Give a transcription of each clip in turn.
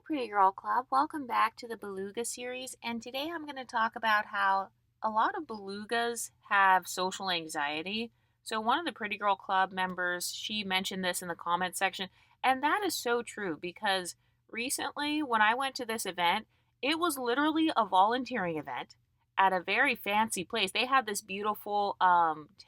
Pretty Girl Club. Welcome back to the Beluga series. And today I'm going to talk about how a lot of belugas have social anxiety. So, one of the Pretty Girl Club members, she mentioned this in the comment section. And that is so true because recently, when I went to this event, it was literally a volunteering event at a very fancy place. They had this beautiful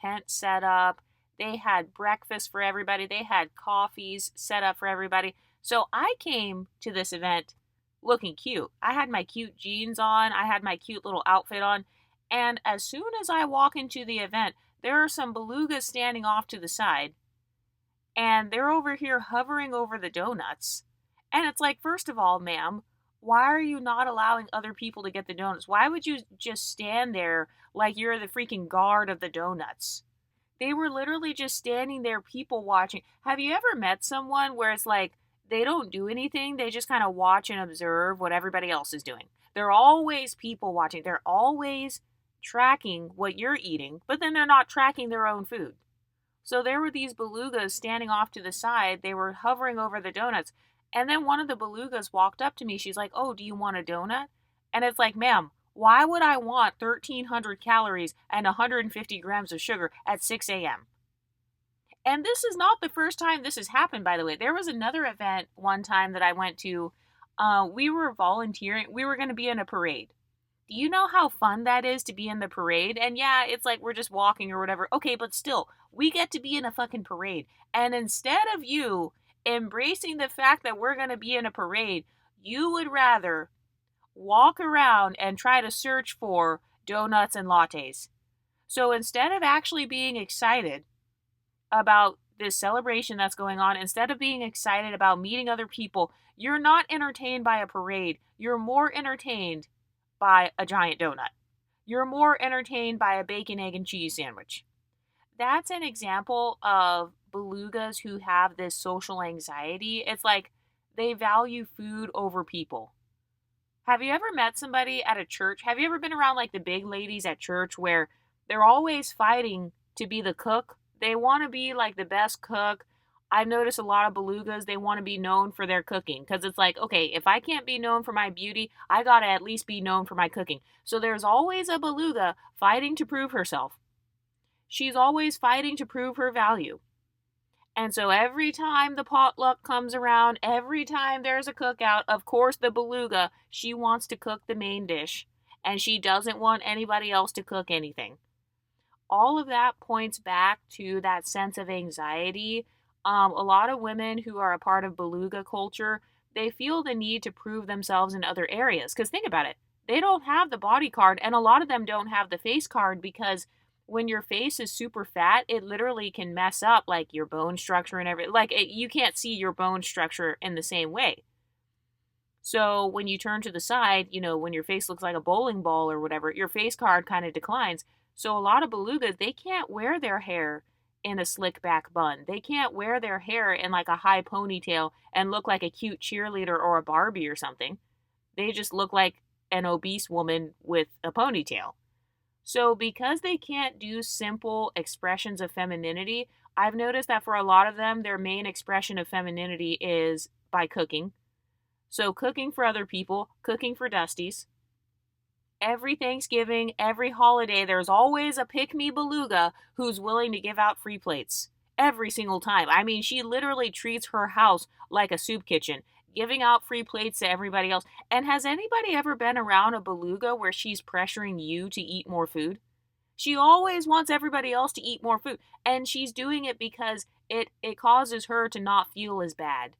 tent set up, they had breakfast for everybody, they had coffees set up for everybody. So I came to this event looking cute. I had my cute jeans on, I had my cute little outfit on, and as soon as I walk into the event, there are some belugas standing off to the side, and they're over here hovering over the donuts. And it's like, first of all, ma'am, why are you not allowing other people to get the donuts? Why would you just stand there like you're the freaking guard of the donuts? They were literally just standing there, people watching. Have you ever met someone where it's like they don't do anything, they just kind of watch and observe what everybody else is doing? They're always people watching, they're always tracking what you're eating, but then they're not tracking their own food. So there were these belugas standing off to the side, they were hovering over the donuts. And then one of the belugas walked up to me. She's like, "Oh, do you want a donut?" And it's like, ma'am, why would I want 1,300 calories and 150 grams of sugar at 6 a.m.? And this is not the first time this has happened, by the way. There was another event one time that I went to. We were volunteering. We were going to be in a parade. Do you know how fun that is to be in the parade? And yeah, it's like we're just walking or whatever. Okay, but still, we get to be in a fucking parade. And instead of you embracing the fact that we're going to be in a parade, you would rather walk around and try to search for donuts and lattes. So instead of actually being excited about this celebration that's going on, instead of being excited about meeting other people, you're not entertained by a parade. You're more entertained by a giant donut. You're more entertained by a bacon, egg, and cheese sandwich. That's an example of belugas who have this social anxiety. It's like they value food over people. Have you ever met somebody at a church? Have you ever been around like the big ladies at church where they're always fighting to be the cook? They want to be like the best cook. I've noticed a lot of belugas, they want to be known for their cooking because it's like, okay, if I can't be known for my beauty, I got to at least be known for my cooking. So there's always a beluga fighting to prove herself. She's always fighting to prove her value. And so every time the potluck comes around, every time there's a cookout, of course the beluga, she wants to cook the main dish, and she doesn't want anybody else to cook anything. All of that points back to that sense of anxiety. A lot of women who are a part of beluga culture, they feel the need to prove themselves in other areas. Because think about it, they don't have the body card, and a lot of them don't have the face card because when your face is super fat, it literally can mess up like your bone structure and everything. Like you can't see your bone structure in the same way. So when you turn to the side, when your face looks like a bowling ball or whatever, your face card kind of declines. So a lot of belugas, they can't wear their hair in a slick back bun. They can't wear their hair in like a high ponytail and look like a cute cheerleader or a Barbie or something. They just look like an obese woman with a ponytail. So because they can't do simple expressions of femininity, I've noticed that for a lot of them, their main expression of femininity is by cooking. So cooking for other people, cooking for Dusties. Every Thanksgiving, every holiday, there's always a pick-me beluga who's willing to give out free plates. Every single time. I mean, she literally treats her house like a soup kitchen, giving out free plates to everybody else. And has anybody ever been around a beluga where she's pressuring you to eat more food? She always wants everybody else to eat more food. And she's doing it because it causes her to not feel as bad.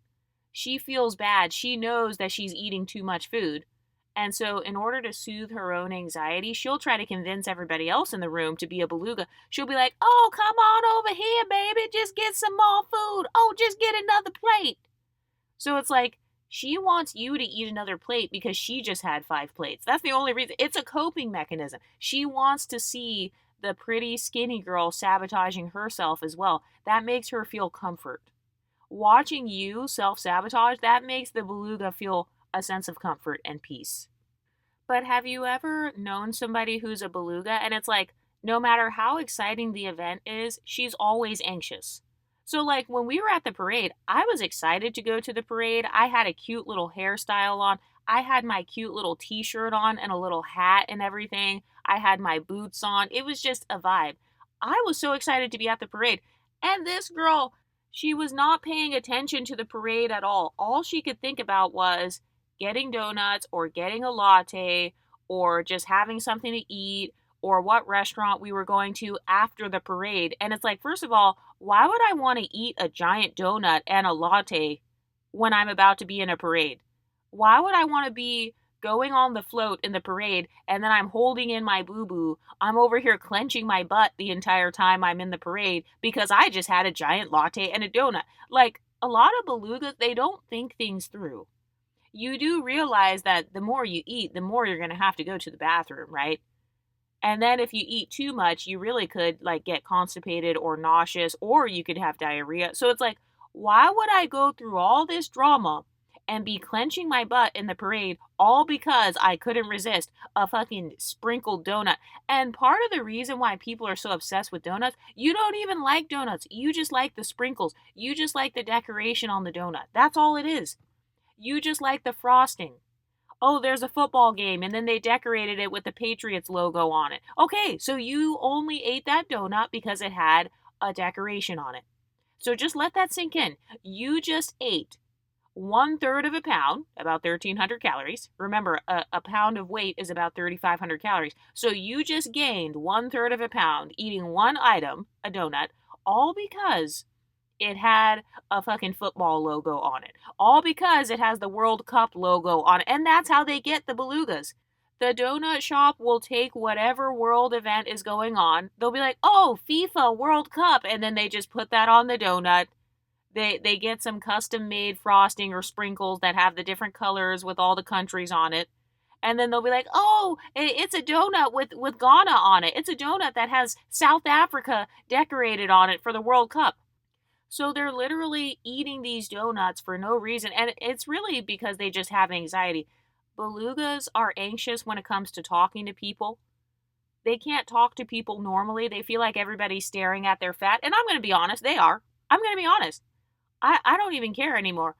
She feels bad. She knows that she's eating too much food. And so in order to soothe her own anxiety, she'll try to convince everybody else in the room to be a beluga. She'll be like, "Oh, come on over here, baby. Just get some more food. Oh, just get another plate." So it's like, she wants you to eat another plate because she just had 5 plates. That's the only reason. It's a coping mechanism. She wants to see the pretty skinny girl sabotaging herself as well. That makes her feel comfort. Watching you self-sabotage, that makes the beluga feel a sense of comfort and peace. But have you ever known somebody who's a beluga and it's like, no matter how exciting the event is, she's always anxious. So, like, when we were at the parade, I was excited to go to the parade. I had a cute little hairstyle on. I had my cute little t shirt on and a little hat and everything. I had my boots on. It was just a vibe. I was so excited to be at the parade. And this girl, she was not paying attention to the parade at all. All she could think about was getting donuts or getting a latte or just having something to eat or what restaurant we were going to after the parade. And it's like, first of all, why would I want to eat a giant donut and a latte when I'm about to be in a parade? Why would I want to be going on the float in the parade and then I'm holding in my boo boo? I'm over here clenching my butt the entire time I'm in the parade because I just had a giant latte and a donut. Like, a lot of belugas, they don't think things through. You do realize that the more you eat, the more you're going to have to go to the bathroom, right? And then if you eat too much, you really could like get constipated or nauseous or you could have diarrhea. So it's like, why would I go through all this drama and be clenching my butt in the parade all because I couldn't resist a fucking sprinkled donut? And part of the reason why people are so obsessed with donuts, you don't even like donuts. You just like the sprinkles. You just like the decoration on the donut. That's all it is. You just like the frosting. Oh, there's a football game, and then they decorated it with the Patriots logo on it. Okay, so you only ate that donut because it had a decoration on it. So just let that sink in. You just ate 1/3 of a pound, about 1,300 calories. Remember, a pound of weight is about 3,500 calories. So you just gained 1/3 of a pound eating one item, a donut, all because it had a fucking football logo on it. All because it has the World Cup logo on it. And that's how they get the belugas. The donut shop will take whatever world event is going on. They'll be like, oh, FIFA World Cup. And then they just put that on the donut. They get some custom made frosting or sprinkles that have the different colors with all the countries on it. And then they'll be like, oh, it's a donut with Ghana on it. It's a donut that has South Africa decorated on it for the World Cup. So they're literally eating these donuts for no reason. And it's really because they just have anxiety. Belugas are anxious when it comes to talking to people. They can't talk to people normally. They feel like everybody's staring at their fat. And I'm going to be honest, they are. I'm going to be honest. I don't even care anymore.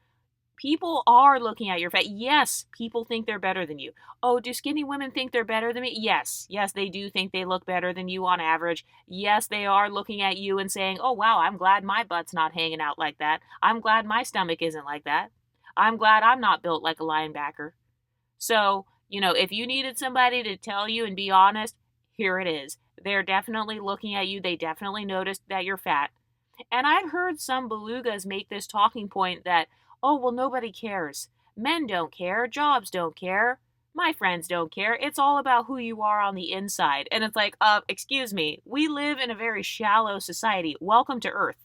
People are looking at your fat. Yes, people think they're better than you. Oh, do skinny women think they're better than me? Yes. Yes, they do think they look better than you on average. Yes, they are looking at you and saying, oh, wow, I'm glad my butt's not hanging out like that. I'm glad my stomach isn't like that. I'm glad I'm not built like a linebacker. So, if you needed somebody to tell you and be honest, here it is. They're definitely looking at you. They definitely noticed that you're fat. And I've heard some belugas make this talking point that, oh, well, nobody cares. Men don't care. Jobs don't care. My friends don't care. It's all about who you are on the inside. And it's like, excuse me, we live in a very shallow society. Welcome to Earth.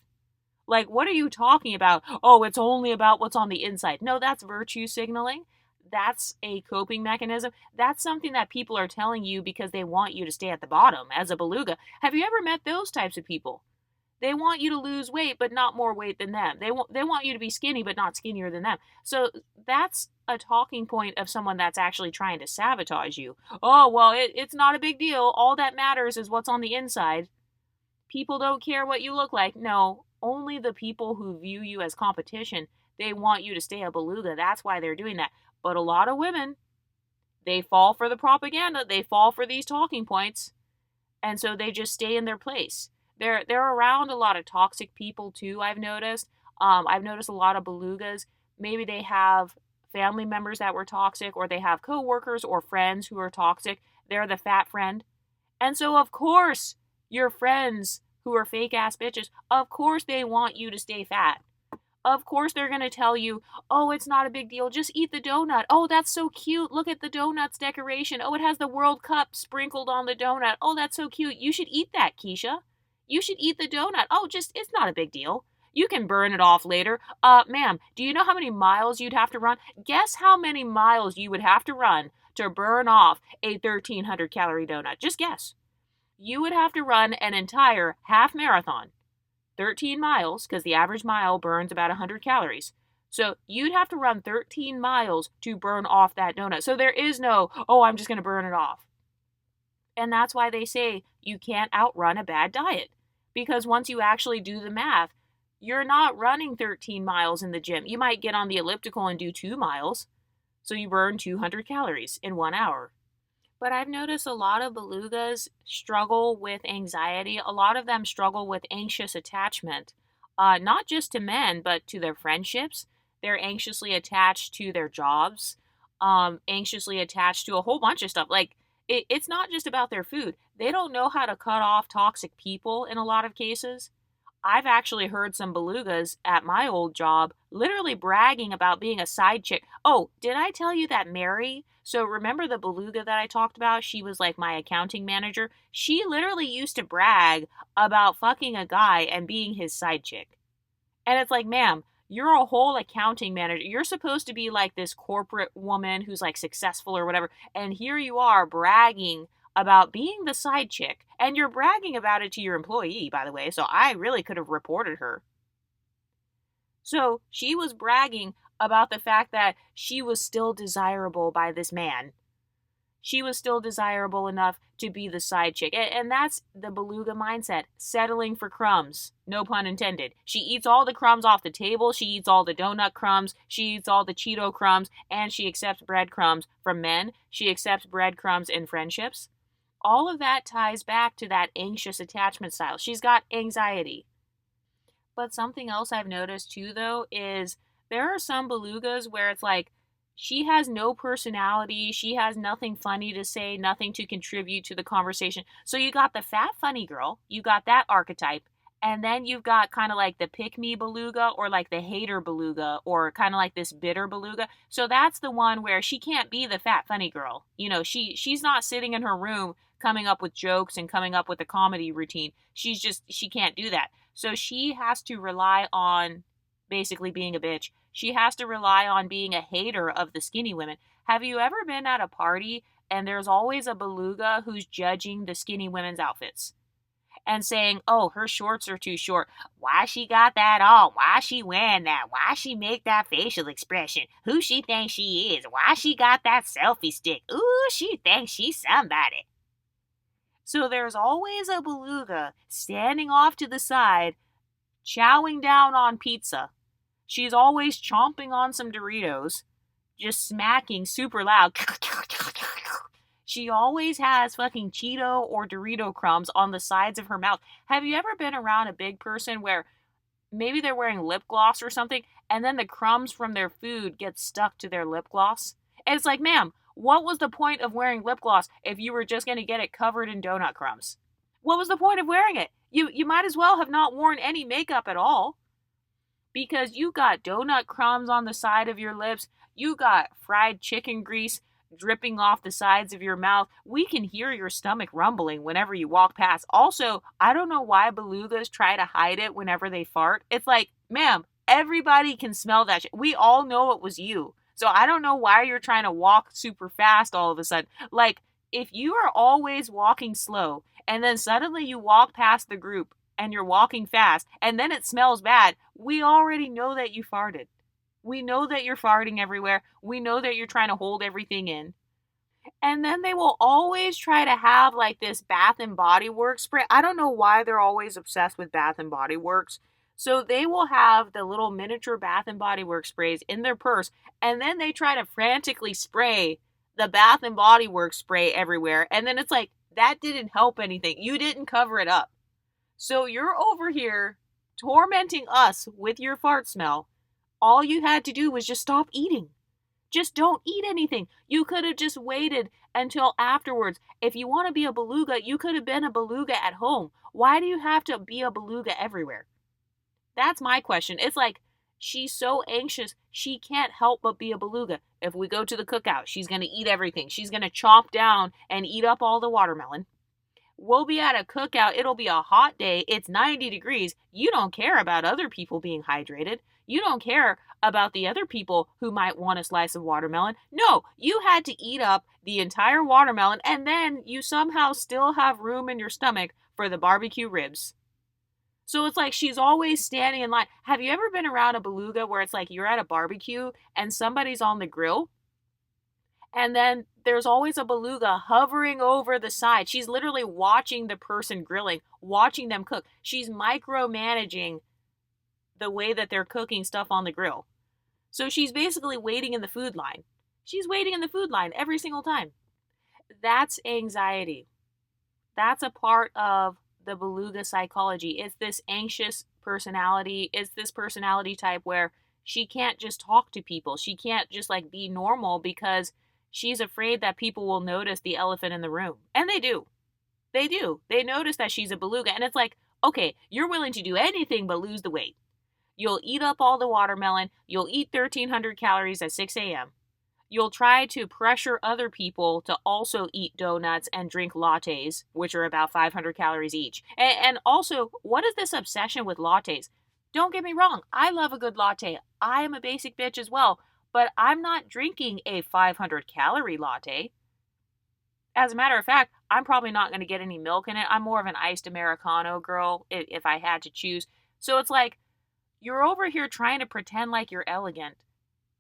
Like, what are you talking about? Oh, it's only about what's on the inside. No, that's virtue signaling. That's a coping mechanism. That's something that people are telling you because they want you to stay at the bottom as a beluga. Have you ever met those types of people? They want you to lose weight, but not more weight than them. They want you to be skinny, but not skinnier than them. So that's a talking point of someone that's actually trying to sabotage you. Oh, well, it's not a big deal. All that matters is what's on the inside. People don't care what you look like. No, only the people who view you as competition, they want you to stay a beluga. That's why they're doing that. But a lot of women, they fall for the propaganda. They fall for these talking points. And so they just stay in their place. They're around a lot of toxic people too, I've noticed. I've noticed a lot of belugas. Maybe they have family members that were toxic, or they have coworkers or friends who are toxic. They're the fat friend. And so, of course, your friends who are fake ass bitches, of course they want you to stay fat. Of course they're going to tell you, oh, it's not a big deal. Just eat the donut. Oh, that's so cute. Look at the donut's decoration. Oh, it has the World Cup sprinkled on the donut. Oh, that's so cute. You should eat that, Keisha. You should eat the donut. Oh, it's not a big deal. You can burn it off later. Ma'am, do you know how many miles you'd have to run? Guess how many miles you would have to run to burn off a 1,300 calorie donut. Just guess. You would have to run an entire half marathon, 13 miles, because the average mile burns about 100 calories. So you'd have to run 13 miles to burn off that donut. So there is no, oh, I'm just going to burn it off. And that's why they say you can't outrun a bad diet. Because once you actually do the math, you're not running 13 miles in the gym. You might get on the elliptical and do 2 miles. So you burn 200 calories in 1 hour. But I've noticed a lot of belugas struggle with anxiety. A lot of them struggle with anxious attachment, not just to men, but to their friendships. They're anxiously attached to their jobs, anxiously attached to a whole bunch of stuff. Like, it's not just about their food. They don't know how to cut off toxic people in a lot of cases. I've actually heard some belugas at my old job literally bragging about being a side chick. Oh, did I tell you that Mary? So remember the beluga that I talked about? She was like my accounting manager. She literally used to brag about fucking a guy and being his side chick. And it's like, ma'am, you're a whole accounting manager. You're supposed to be like this corporate woman who's like successful or whatever. And here you are bragging about being the side chick. And you're bragging about it to your employee, by the way. So I really could have reported her. So she was bragging about the fact that she was still desirable by this man. She was still desirable enough to be the side chick. And that's the beluga mindset, settling for crumbs. No pun intended. She eats all the crumbs off the table. She eats all the donut crumbs. She eats all the Cheeto crumbs. And she accepts breadcrumbs from men. She accepts breadcrumbs in friendships. All of that ties back to that anxious attachment style. She's got anxiety. But something else I've noticed too, though, is there are some belugas where it's like she has no personality. She has nothing funny to say, nothing to contribute to the conversation. So you got the fat, funny girl. You got that archetype. And then you've got kind of like the pick me beluga or like the hater beluga or kind of like this bitter beluga. So that's the one where she can't be the fat, funny girl. You know, she's not sitting in her room coming up with jokes and coming up with a comedy routine. She can't do that. So she has to rely on basically being a bitch. She has to rely on being a hater of the skinny women. Have you ever been at a party and there's always a beluga who's judging the skinny women's outfits and saying, oh, her shorts are too short. Why she got that on? Why she wearing that? Why she make that facial expression? Who she thinks she is? Why she got that selfie stick? Ooh, she thinks she's somebody. So there's always a beluga standing off to the side, chowing down on pizza. She's always chomping on some Doritos, just smacking super loud. She always has fucking Cheeto or Dorito crumbs on the sides of her mouth. Have you ever been around a big person where maybe they're wearing lip gloss or something, and then the crumbs from their food get stuck to their lip gloss? And it's like, ma'am, what was the point of wearing lip gloss if you were just going to get it covered in donut crumbs? What was the point of wearing it? You might as well have not worn any makeup at all. Because you got donut crumbs on the side of your lips. You got fried chicken grease dripping off the sides of your mouth. We can hear your stomach rumbling whenever you walk past. Also, I don't know why belugas try to hide it whenever they fart. It's like, ma'am, everybody can smell that shit. We all know it was you. So I don't know why you're trying to walk super fast all of a sudden. Like, if you are always walking slow and then suddenly you walk past the group and you're walking fast and then it smells bad, we already know that you farted. We know that you're farting everywhere. We know that you're trying to hold everything in. And then they will always try to have like this Bath and Body Works spray. I don't know why they're always obsessed with Bath and Body Works. So they will have the little miniature Bath and Body Works sprays in their purse, and then they try to frantically spray the Bath and Body Works spray everywhere. And then it's like, that didn't help anything. You didn't cover it up. So you're over here tormenting us with your fart smell. All you had to do was just stop eating. Just don't eat anything. You could have just waited until afterwards. If you want to be a beluga, you could have been a beluga at home. Why do you have to be a beluga everywhere? That's my question. It's like, she's so anxious, she can't help but be a beluga. If we go to the cookout, she's going to eat everything. She's going to chomp down and eat up all the watermelon. We'll be at a cookout. It'll be a hot day. It's 90 degrees. You don't care about other people being hydrated. You don't care about the other people who might want a slice of watermelon. No, you had to eat up the entire watermelon, and then you somehow still have room in your stomach for the barbecue ribs. So it's like she's always standing in line. Have you ever been around a beluga where it's like you're at a barbecue and somebody's on the grill? And then there's always a beluga hovering over the side. She's literally watching the person grilling, watching them cook. She's micromanaging the way that they're cooking stuff on the grill. So she's basically waiting in the food line. She's waiting in the food line every single time. That's anxiety. That's a part of the beluga psychology. It's this anxious personality. It's this personality type where she can't just talk to people. She can't just like be normal because she's afraid that people will notice the elephant in the room. And they do. They do. They notice that she's a beluga. And it's like, okay, you're willing to do anything but lose the weight. You'll eat up all the watermelon. You'll eat 1,300 calories at 6 a.m. You'll try to pressure other people to also eat donuts and drink lattes, which are about 500 calories each. And also, what is this obsession with lattes? Don't get me wrong, I love a good latte. I am a basic bitch as well, but I'm not drinking a 500 calorie latte. As a matter of fact, I'm probably not going to get any milk in it. I'm more of an iced Americano girl if I had to choose. So it's like, you're over here trying to pretend like you're elegant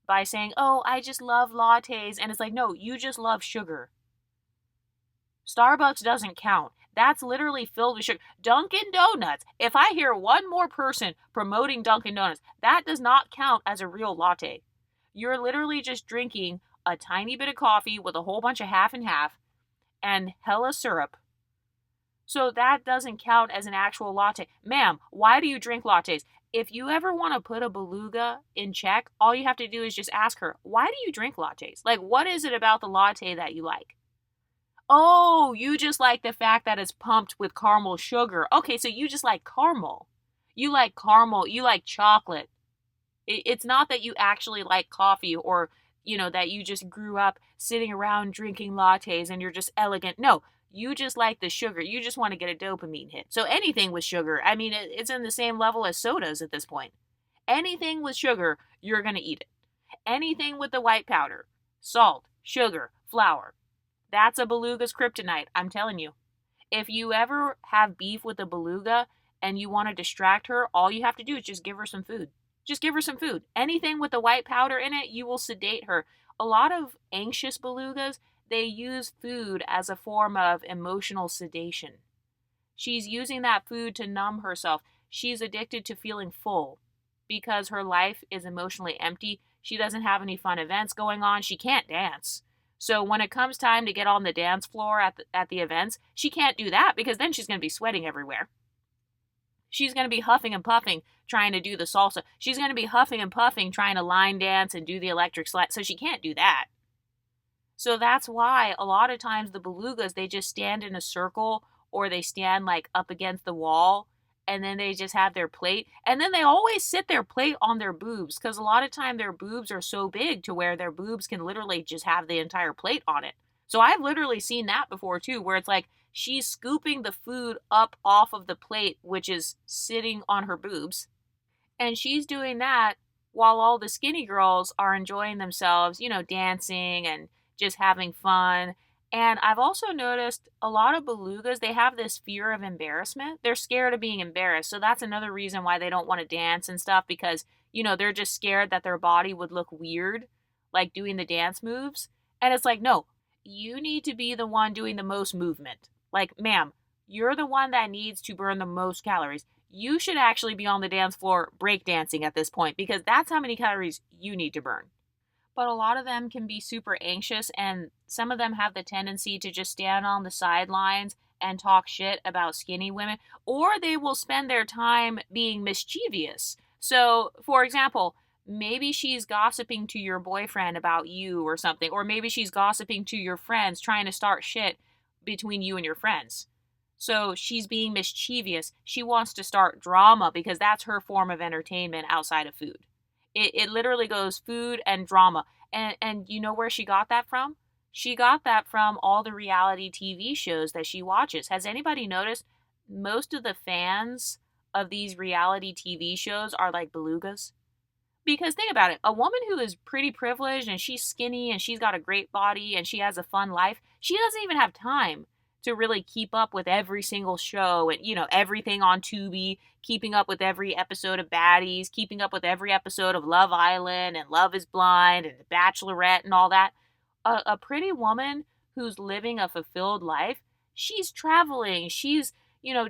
by saying, oh, I just love lattes. And it's like, no, you just love sugar. Starbucks doesn't count. That's literally filled with sugar. Dunkin' Donuts. If I hear one more person promoting Dunkin' Donuts, that does not count as a real latte. You're literally just drinking a tiny bit of coffee with a whole bunch of half and half and hella syrup. So that doesn't count as an actual latte. Ma'am, why do you drink lattes? If you ever want to put a beluga in check, all you have to do is just ask her, why do you drink lattes? Like, what is it about the latte that you like? Oh, you just like the fact that it's pumped with caramel sugar. Okay, so you just like caramel. You like caramel. You like chocolate. It's not that you actually like coffee or, that you just grew up sitting around drinking lattes and you're just elegant. No, you just like the sugar. You just want to get a dopamine hit. So anything with sugar, I mean, it's in the same level as sodas at this point. Anything with sugar, you're going to eat it. Anything with the white powder, salt, sugar, flour. That's a beluga's kryptonite, I'm telling you. If you ever have beef with a beluga and you want to distract her, all you have to do is just give her some food. Just give her some food. Anything with the white powder in it, you will sedate her. A lot of anxious belugas, they use food as a form of emotional sedation. She's using that food to numb herself. She's addicted to feeling full because her life is emotionally empty. She doesn't have any fun events going on. She can't dance. So when it comes time to get on the dance floor at the events, she can't do that because then she's going to be sweating everywhere. She's going to be huffing and puffing trying to do the salsa. She's going to be huffing and puffing trying to line dance and do the electric slide. So she can't do that. So that's why a lot of times the belugas, they just stand in a circle or they stand like up against the wall and then they just have their plate. And then they always sit their plate on their boobs because a lot of time their boobs are so big to where their boobs can literally just have the entire plate on it. So I've literally seen that before too, where it's like she's scooping the food up off of the plate, which is sitting on her boobs. And she's doing that while all the skinny girls are enjoying themselves, dancing and just having fun. And I've also noticed a lot of belugas, they have this fear of embarrassment. They're scared of being embarrassed. So that's another reason why they don't want to dance and stuff because, they're just scared that their body would look weird, like doing the dance moves. And it's like, no, you need to be the one doing the most movement. Like, ma'am, you're the one that needs to burn the most calories. You should actually be on the dance floor breakdancing at this point because that's how many calories you need to burn. But a lot of them can be super anxious and some of them have the tendency to just stand on the sidelines and talk shit about skinny women, or they will spend their time being mischievous. So, for example, maybe she's gossiping to your boyfriend about you or something, or maybe she's gossiping to your friends trying to start shit between you and your friends. So she's being mischievous. She wants to start drama because that's her form of entertainment outside of food. It literally goes food and drama. And you know where she got that from? She got that from all the reality TV shows that she watches. Has anybody noticed most of the fans of these reality TV shows are like belugas? Because think about it, a woman who is pretty privileged and she's skinny and she's got a great body and she has a fun life, she doesn't even have time to really keep up with every single show and, everything on Tubi, keeping up with every episode of Baddies, keeping up with every episode of Love Island and Love is Blind and The Bachelorette and all that. A pretty woman who's living a fulfilled life, she's traveling, she's,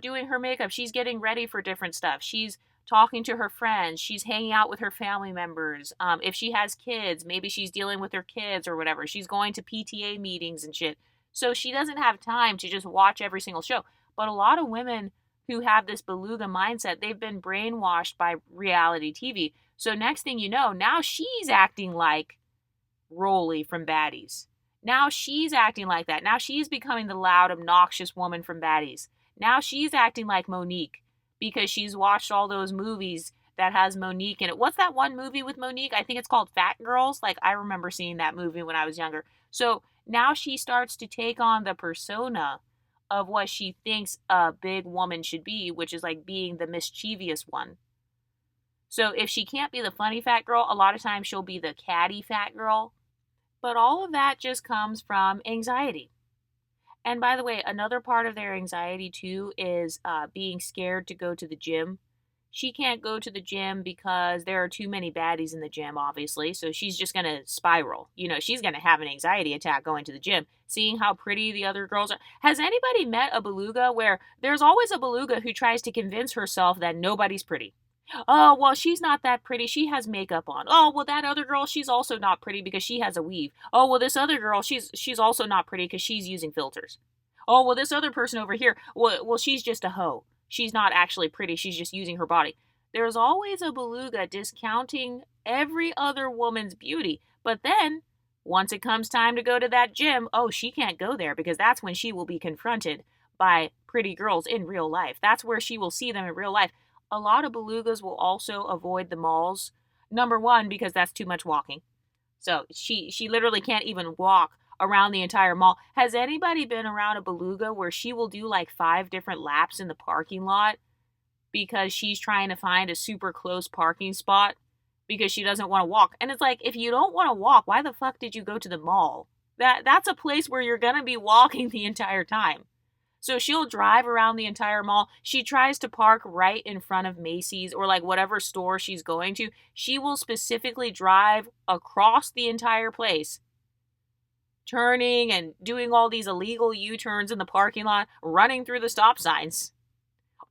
doing her makeup, she's getting ready for different stuff. She's talking to her friends. She's hanging out with her family members. If she has kids, maybe she's dealing with her kids or whatever. She's going to PTA meetings and shit. So she doesn't have time to just watch every single show. But a lot of women who have this beluga mindset, they've been brainwashed by reality TV. So next thing you know, now she's acting like Rolly from Baddies. Now she's acting like that. Now she's becoming the loud, obnoxious woman from Baddies. Now she's acting like Monique because she's watched all those movies that has Monique in it. What's that one movie with Monique? I think it's called Fat Girls. Like, I remember seeing that movie when I was younger. So now she starts to take on the persona of what she thinks a big woman should be, which is like being the mischievous one. So if she can't be the funny fat girl, a lot of times she'll be the catty fat girl. But all of that just comes from anxiety. And by the way, another part of their anxiety too is being scared to go to the gym. She can't go to the gym because there are too many baddies in the gym, obviously. So she's just going to spiral. You know, she's going to have an anxiety attack going to the gym, seeing how pretty the other girls are. Has anybody met a beluga where there's always a beluga who tries to convince herself that nobody's pretty? Oh, well, she's not that pretty. She has makeup on. Oh, well, that other girl, she's also not pretty because she has a weave. Oh, well, this other girl, she's also not pretty because she's using filters. Oh, well, this other person over here, well, she's just a hoe. She's not actually pretty. She's just using her body. There's always a beluga discounting every other woman's beauty. But then, once it comes time to go to that gym, oh, she can't go there because that's when she will be confronted by pretty girls in real life. That's where she will see them in real life. A lot of belugas will also avoid the malls. Number one, because that's too much walking. So she literally can't even walk around the entire mall. Has anybody been around a beluga where she will do like 5 different laps in the parking lot because she's trying to find a super close parking spot because she doesn't want to walk? And it's like, if you don't want to walk, why the fuck did you go to the mall? That's a place where you're going to be walking the entire time. So she'll drive around the entire mall. She tries to park right in front of Macy's or like whatever store she's going to. She will specifically drive across the entire place, turning and doing all these illegal U-turns in the parking lot, running through the stop signs.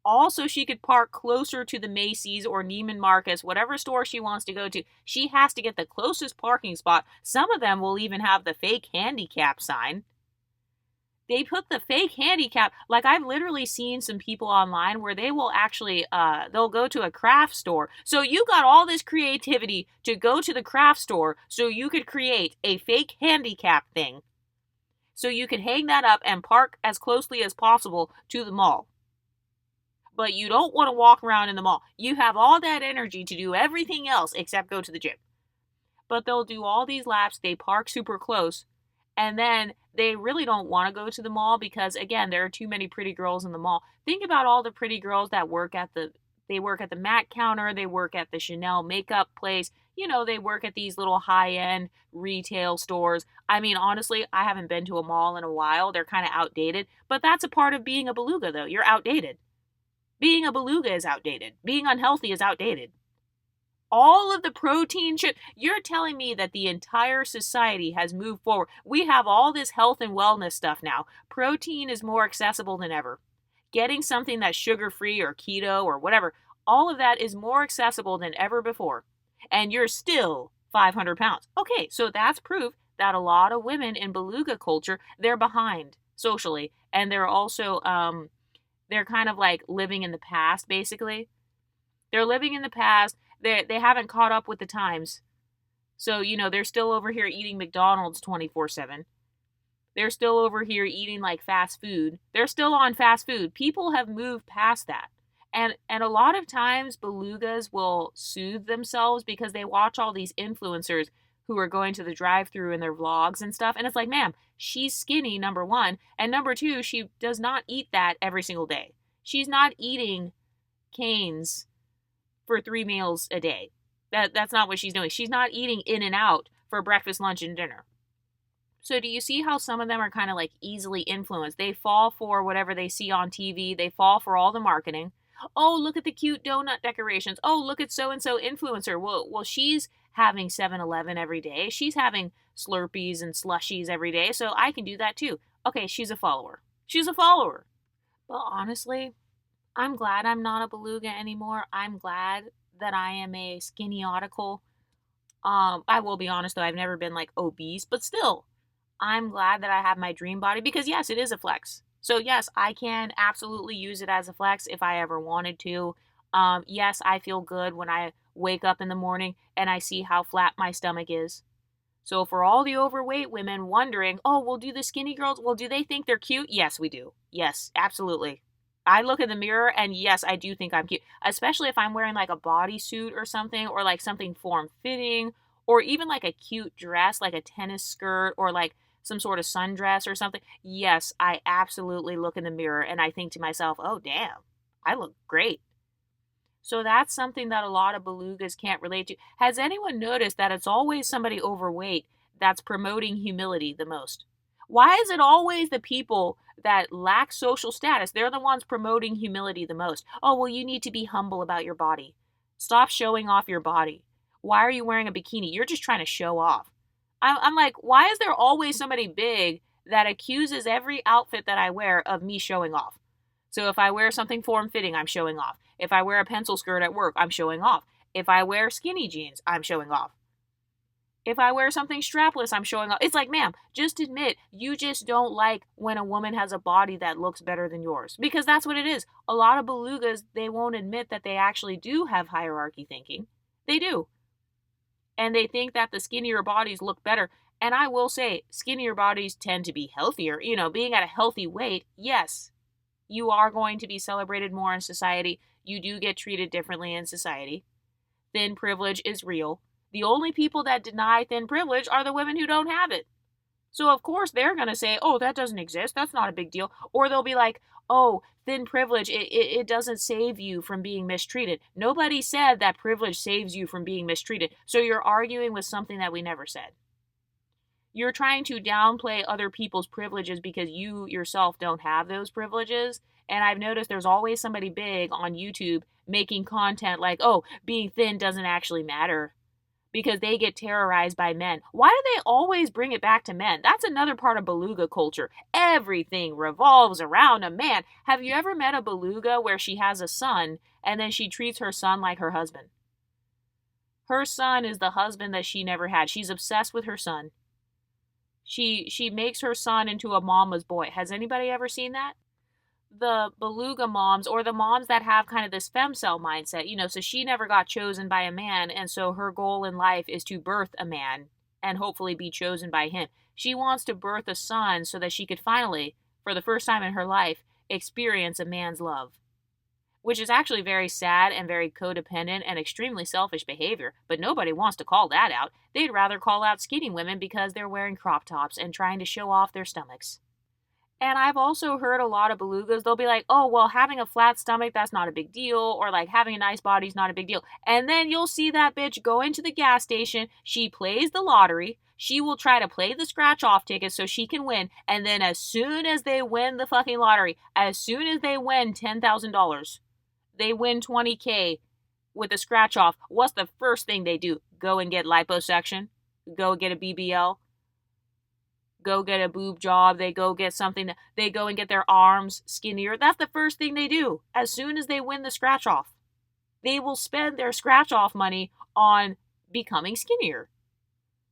Also, she could park closer to the Macy's or Neiman Marcus, whatever store she wants to go to. She has to get the closest parking spot. Some of them will even have the fake handicap sign. They put the fake handicap, like I've literally seen some people online where they will actually, they'll go to a craft store. So you got all this creativity to go to the craft store so you could create a fake handicap thing. So you could hang that up and park as closely as possible to the mall. But you don't want to walk around in the mall. You have all that energy to do everything else except go to the gym. But they'll do all these laps, they park super close, and then they really don't want to go to the mall because, again, there are too many pretty girls in the mall. Think about all the pretty girls that work at the MAC counter, they work at the Chanel makeup place, you know, they work at these little high-end retail stores. I mean, honestly, I haven't been to a mall in a while. They're kind of outdated, but that's a part of being a beluga, though. You're outdated. Being a beluga is outdated. Being unhealthy is outdated. All of the protein shit. You're telling me that the entire society has moved forward. We have all this health and wellness stuff now. Protein is more accessible than ever. Getting something that's sugar-free or keto or whatever, all of that is more accessible than ever before. And you're still 500 pounds. Okay, so that's proof that a lot of women in beluga culture, they're behind socially. And they're also, they're kind of like living in the past, basically. They're living in the past. They haven't caught up with the times. So, you know, they're still over here eating McDonald's 24/7. They're still over here eating like fast food. They're still on fast food. People have moved past that. And a lot of times belugas will soothe themselves because they watch all these influencers who are going to the drive-thru in their vlogs and stuff. And it's like, ma'am, she's skinny, number one. And number two, she does not eat that every single day. She's not eating Cane's for 3 meals a day. That's not what she's doing. She's not eating In-N-Out for breakfast, lunch, and dinner. So do you see how some of them are kind of like easily influenced? They fall for whatever they see on TV. They fall for all the marketing. Oh, look at the cute donut decorations. Oh, look at so-and-so influencer. Well, she's having 7-Eleven every day. She's having Slurpees and slushies every day, so I can do that too. Okay, she's a follower. She's a follower. But honestly, I'm glad I'm not a beluga anymore. I'm glad that I am a skinny-otical. I will be honest though, I've never been like obese, but still, I'm glad that I have my dream body because yes, it is a flex. So yes, I can absolutely use it as a flex if I ever wanted to. Yes, I feel good when I wake up in the morning and I see how flat my stomach is. So for all the overweight women wondering, oh, well, do the skinny girls, well, do they think they're cute? Yes, we do. Yes, absolutely. I look in the mirror and yes, I do think I'm cute, especially if I'm wearing like a bodysuit or something, or like something form fitting, or even like a cute dress, like a tennis skirt, or like some sort of sundress or something. Yes, I absolutely look in the mirror and I think to myself, oh, damn, I look great. So that's something that a lot of belugas can't relate to. Has anyone noticed that it's always somebody overweight that's promoting humility the most? Why is it always the people that lack social status? They're the ones promoting humility the most. Oh, well, you need to be humble about your body. Stop showing off your body. Why are you wearing a bikini? You're just trying to show off. I'm like, why is there always somebody big that accuses every outfit that I wear of me showing off? So if I wear something form fitting, I'm showing off. If I wear a pencil skirt at work, I'm showing off. If I wear skinny jeans, I'm showing off. If I wear something strapless, I'm showing off. It's like, ma'am, just admit you just don't like when a woman has a body that looks better than yours. Because that's what it is. A lot of belugas, they won't admit that they actually do have hierarchy thinking. They do. And they think that the skinnier bodies look better. And I will say, skinnier bodies tend to be healthier. You know, being at a healthy weight, yes, you are going to be celebrated more in society. You do get treated differently in society. Thin privilege is real. The only people that deny thin privilege are the women who don't have it. So, of course, they're going to say, oh, that doesn't exist. That's not a big deal. Or they'll be like, oh, thin privilege, it doesn't save you from being mistreated. Nobody said that privilege saves you from being mistreated. So you're arguing with something that we never said. You're trying to downplay other people's privileges because you yourself don't have those privileges. And I've noticed there's always somebody big on YouTube making content like, oh, being thin doesn't actually matter because they get terrorized by men. Why do they always bring it back to men? That's another part of beluga culture. Everything revolves around a man. Have you ever met a beluga where she has a son and then she treats her son like her husband? Her son is the husband that she never had. She's obsessed with her son. She makes her son into a mama's boy. Has anybody ever seen that? The beluga moms, or the moms that have kind of this femcel mindset, so she never got chosen by a man, and so her goal in life is to birth a man and hopefully be chosen by him. She wants to birth a son so that she could finally, for the first time in her life, experience a man's love, which is actually very sad and very codependent and extremely selfish behavior, but nobody wants to call that out. They'd rather call out skinny women because they're wearing crop tops and trying to show off their stomachs. And I've also heard a lot of belugas, they'll be like, oh, well, having a flat stomach, that's not a big deal, or like having a nice body's not a big deal. And then you'll see that bitch go into the gas station, she plays the lottery, she will try to play the scratch off ticket so she can win, and then as soon as they win the fucking lottery, as soon as they win $10,000, they win 20K with a scratch off, what's the first thing they do? Go and get liposuction? Go get a BBL? Go get a boob job? They go get something, they go and get their arms skinnier. That's the first thing they do as soon as they win the scratch off. They will spend their scratch off money on becoming skinnier.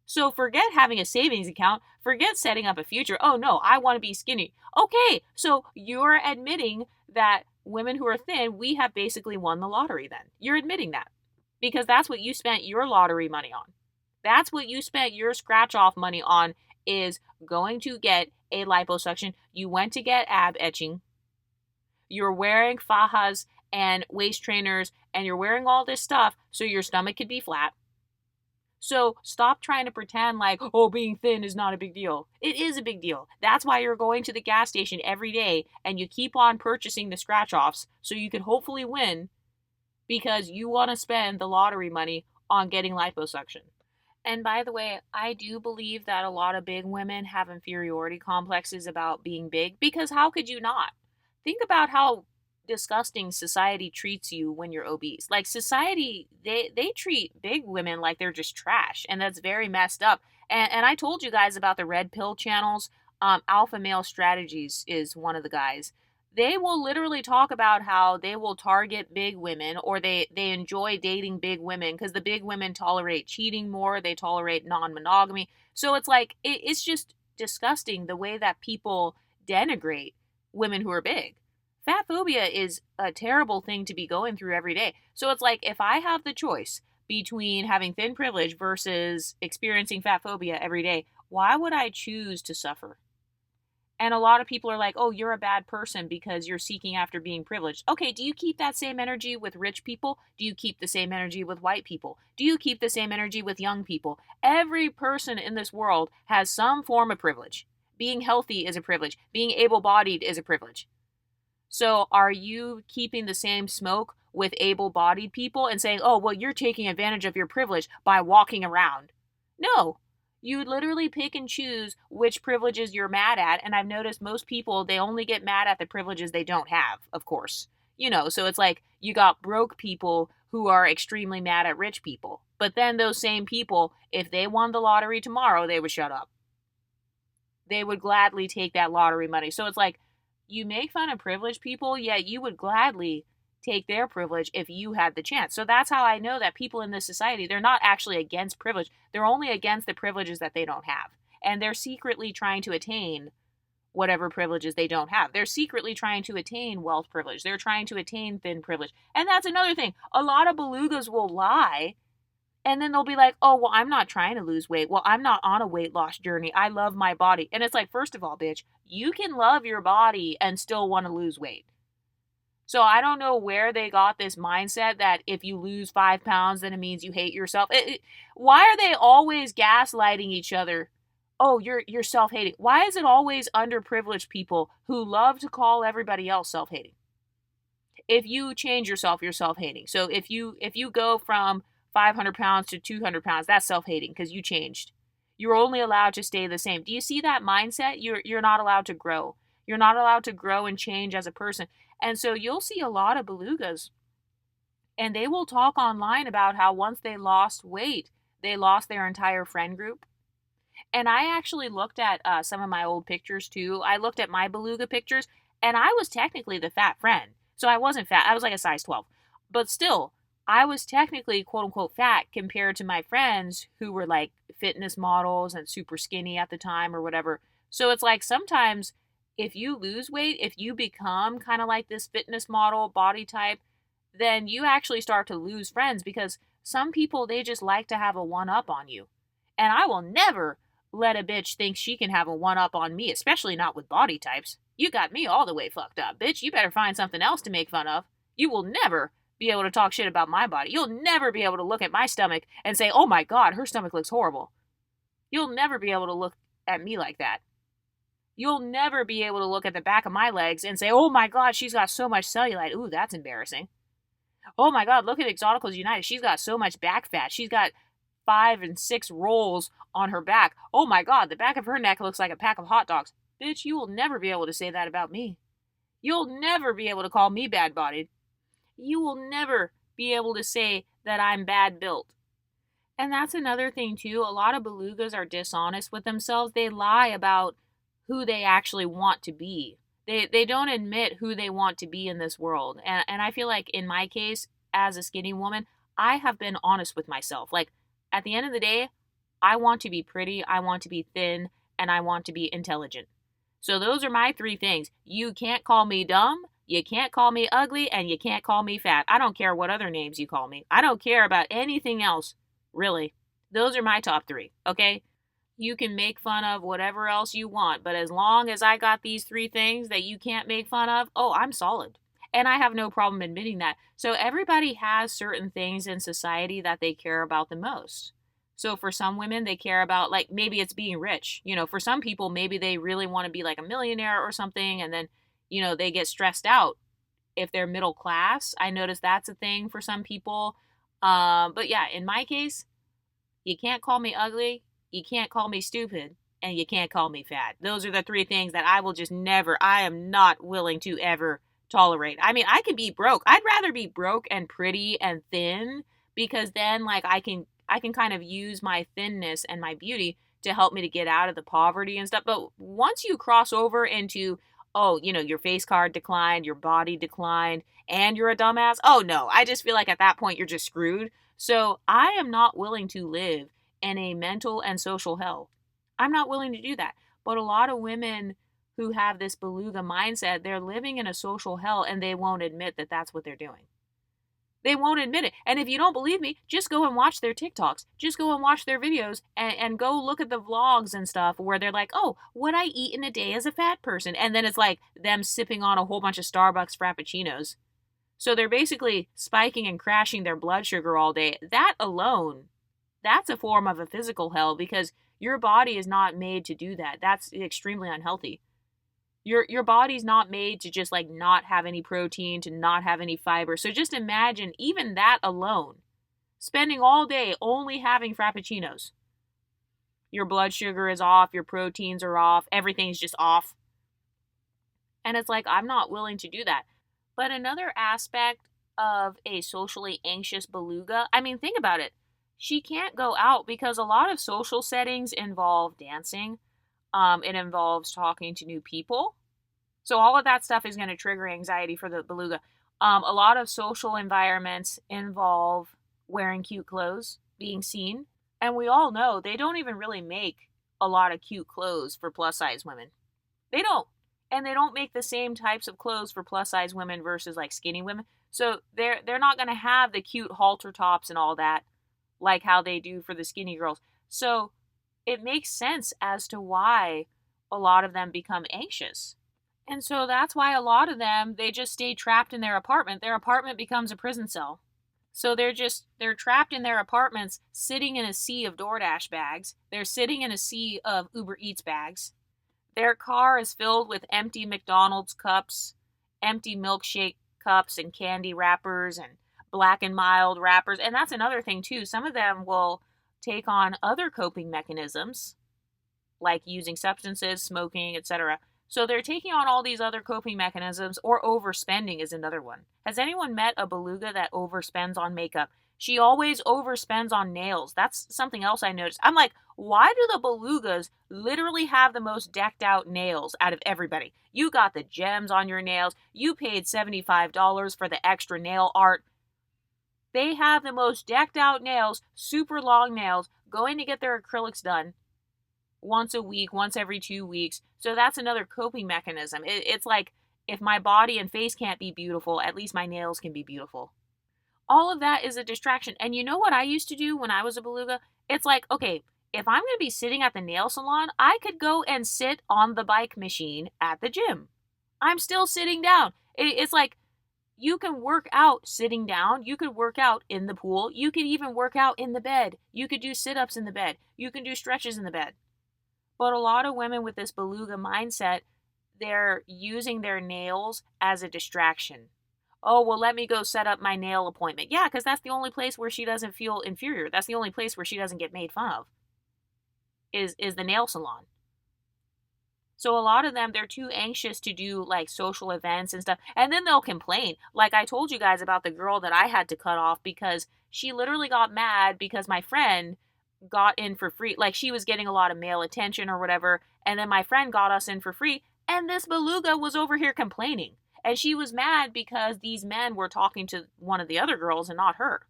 So forget having a savings account, forget setting up a future. Oh no, I want to be skinny. Okay, so you're admitting that women who are thin, we have basically won the lottery then. You're admitting that because that's what you spent your lottery money on. That's what you spent your scratch off money on, is going to get a liposuction. You went to get ab etching. You're wearing fajas and waist trainers and you're wearing all this stuff so your stomach could be flat. So stop trying to pretend like, oh, being thin is not a big deal. It is a big deal. That's why you're going to the gas station every day and you keep on purchasing the scratch offs so you can hopefully win because you want to spend the lottery money on getting liposuction. And by the way, I do believe that a lot of big women have inferiority complexes about being big because how could you not? Think about how disgusting society treats you when you're obese. Like society, they treat big women like they're just trash, and that's very messed up. And I told you guys about the red pill channels. Alpha Male Strategies is one of the guys. They will literally talk about how they will target big women, or they enjoy dating big women because the big women tolerate cheating more, they tolerate non-monogamy. So it's like it's just disgusting the way that people denigrate women who are big. Fat phobia is a terrible thing to be going through every day. So it's like if I have the choice between having thin privilege versus experiencing fat phobia every day, why would I choose to suffer? And a lot of people are like, oh, you're a bad person because you're seeking after being privileged. Okay, do you keep that same energy with rich people? Do you keep the same energy with white people? Do you keep the same energy with young people? Every person in this world has some form of privilege. Being healthy is a privilege, being able bodied is a privilege. So are you keeping the same smoke with able bodied people and saying, oh, well, you're taking advantage of your privilege by walking around? No. You literally pick and choose which privileges you're mad at. And I've noticed most people, they only get mad at the privileges they don't have, of course. So it's like you got broke people who are extremely mad at rich people. But then those same people, if they won the lottery tomorrow, they would shut up. They would gladly take that lottery money. So it's like you make fun of privileged people, yet you would gladly take their privilege if you had the chance. So that's how I know that people in this society, they're not actually against privilege. They're only against the privileges that they don't have. And they're secretly trying to attain whatever privileges they don't have. They're secretly trying to attain wealth privilege. They're trying to attain thin privilege. And that's another thing. A lot of belugas will lie and then they'll be like, oh, well, I'm not trying to lose weight. Well, I'm not on a weight loss journey. I love my body. And it's like, first of all, bitch, you can love your body and still want to lose weight. So I don't know where they got this mindset that if you lose 5 pounds, then it means you hate yourself. Why are they always gaslighting each other? Oh, you're self-hating. Why is it always underprivileged people who love to call everybody else self-hating? If you change yourself, you're self-hating. So if you go from 500 pounds to 200 pounds, that's self-hating because you changed. You're only allowed to stay the same. Do you see that mindset? You're not allowed to grow. You're not allowed to grow and change as a person. And so you'll see a lot of belugas, and they will talk online about how once they lost weight, they lost their entire friend group. And I actually looked at some of my old pictures too. I looked at my beluga pictures, and I was technically the fat friend. So I wasn't fat. I was like a size 12. But still, I was technically quote unquote fat compared to my friends who were like fitness models and super skinny at the time or whatever. So it's like sometimes if you lose weight, if you become kind of like this fitness model body type, then you actually start to lose friends because some people, they just like to have a one up on you. And I will never let a bitch think she can have a one up on me, especially not with body types. You got me all the way fucked up, bitch. You better find something else to make fun of. You will never be able to talk shit about my body. You'll never be able to look at my stomach and say, oh my God, her stomach looks horrible. You'll never be able to look at me like that. You'll never be able to look at the back of my legs and say, oh my God, she's got so much cellulite. Ooh, that's embarrassing. Oh my God, look at Exoticals United. She's got so much back fat. She's got 5 and 6 rolls on her back. Oh my God, the back of her neck looks like a pack of hot dogs. Bitch, you will never be able to say that about me. You'll never be able to call me bad bodied. You will never be able to say that I'm bad built. And that's another thing too. A lot of belugas are dishonest with themselves. They lie about who they actually want to be. They don't admit who they want to be in this world. And I feel like in my case, as a skinny woman, I have been honest with myself. Like at the end of the day, I want to be pretty, I want to be thin, and I want to be intelligent. So those are my 3 things. You can't call me dumb, you can't call me ugly, and you can't call me fat. I don't care what other names you call me. I don't care about anything else, really. Those are my top 3, okay? You can make fun of whatever else you want, but as long as I got these 3 things that you can't make fun of, oh, I'm solid. And I have no problem admitting that. So everybody has certain things in society that they care about the most. So for some women, they care about, like, maybe it's being rich. For some people, maybe they really want to be like a millionaire or something, and then, they get stressed out if they're middle class. I notice that's a thing for some people. But yeah, in my case, you can't call me ugly, you can't call me stupid, and you can't call me fat. Those are the 3 things that I will just never, I am not willing to ever tolerate. I mean, I can be broke. I'd rather be broke and pretty and thin because then like I can kind of use my thinness and my beauty to help me to get out of the poverty and stuff. But once you cross over into oh, your face card declined, your body declined, and you're a dumbass. Oh no, I just feel like at that point you're just screwed. So I am not willing to live in a mental and social hell. I'm not willing to do that. But a lot of women who have this beluga mindset, they're living in a social hell and they won't admit that that's what they're doing. They won't admit it. And if you don't believe me, just go and watch their TikToks. Just go and watch their videos and go look at the vlogs and stuff where they're like, oh, what I eat in a day as a fat person. And then it's like them sipping on a whole bunch of Starbucks Frappuccinos. So they're basically spiking and crashing their blood sugar all day. That alone, that's a form of a physical hell because your body is not made to do that. That's extremely unhealthy. Your body's not made to just like not have any protein, to not have any fiber. So just imagine even that alone, spending all day only having frappuccinos. Your blood sugar is off, your proteins are off, everything's just off. And it's like I'm not willing to do that. But another aspect of a socially anxious beluga, I mean, think about it. She can't go out because a lot of social settings involve dancing. It involves talking to new people. So all of that stuff is going to trigger anxiety for the beluga. A lot of social environments involve wearing cute clothes, being seen. And we all know they don't even really make a lot of cute clothes for plus size women. They don't. And they don't make the same types of clothes for plus size women versus like skinny women. So they're not going to have the cute halter tops and all that like how they do for the skinny girls. So it makes sense as to why a lot of them become anxious. And so that's why a lot of them, they just stay trapped in their apartment. Their apartment becomes a prison cell. So they're trapped in their apartments, sitting in a sea of DoorDash bags. They're sitting in a sea of Uber Eats bags. Their car is filled with empty McDonald's cups, empty milkshake cups and candy wrappers and Black and Mild wrappers. And that's another thing too. Some of them will take on other coping mechanisms like using substances, smoking, etc. So they're taking on all these other coping mechanisms, or overspending is another one. Has anyone met a beluga that overspends on makeup? She always overspends on nails. That's something else I noticed. I'm like, why do the belugas literally have the most decked out nails out of everybody? You got the gems on your nails. You paid $75 for the extra nail art. They have the most decked out nails, super long nails, going to get their acrylics done once a week, once every 2 weeks. So that's another coping mechanism. It's like, if my body and face can't be beautiful, at least my nails can be beautiful. All of that is a distraction. And you know what I used to do when I was a beluga? It's like, okay, if I'm going to be sitting at the nail salon, I could go and sit on the bike machine at the gym. I'm still sitting down. It's like, you can work out sitting down. You could work out in the pool. You could even work out in the bed. You could do sit-ups in the bed. You can do stretches in the bed. But a lot of women with this beluga mindset, they're using their nails as a distraction. Oh, well, let me go set up my nail appointment. Yeah, because that's the only place where she doesn't feel inferior. That's the only place where she doesn't get made fun of, is the nail salon. So a lot of them, they're too anxious to do like social events and stuff. And then they'll complain. Like I told you guys about the girl that I had to cut off because she literally got mad because my friend got in for free. Like she was getting a lot of male attention or whatever. And then my friend got us in for free. And this beluga was over here complaining. And she was mad because these men were talking to one of the other girls and not her.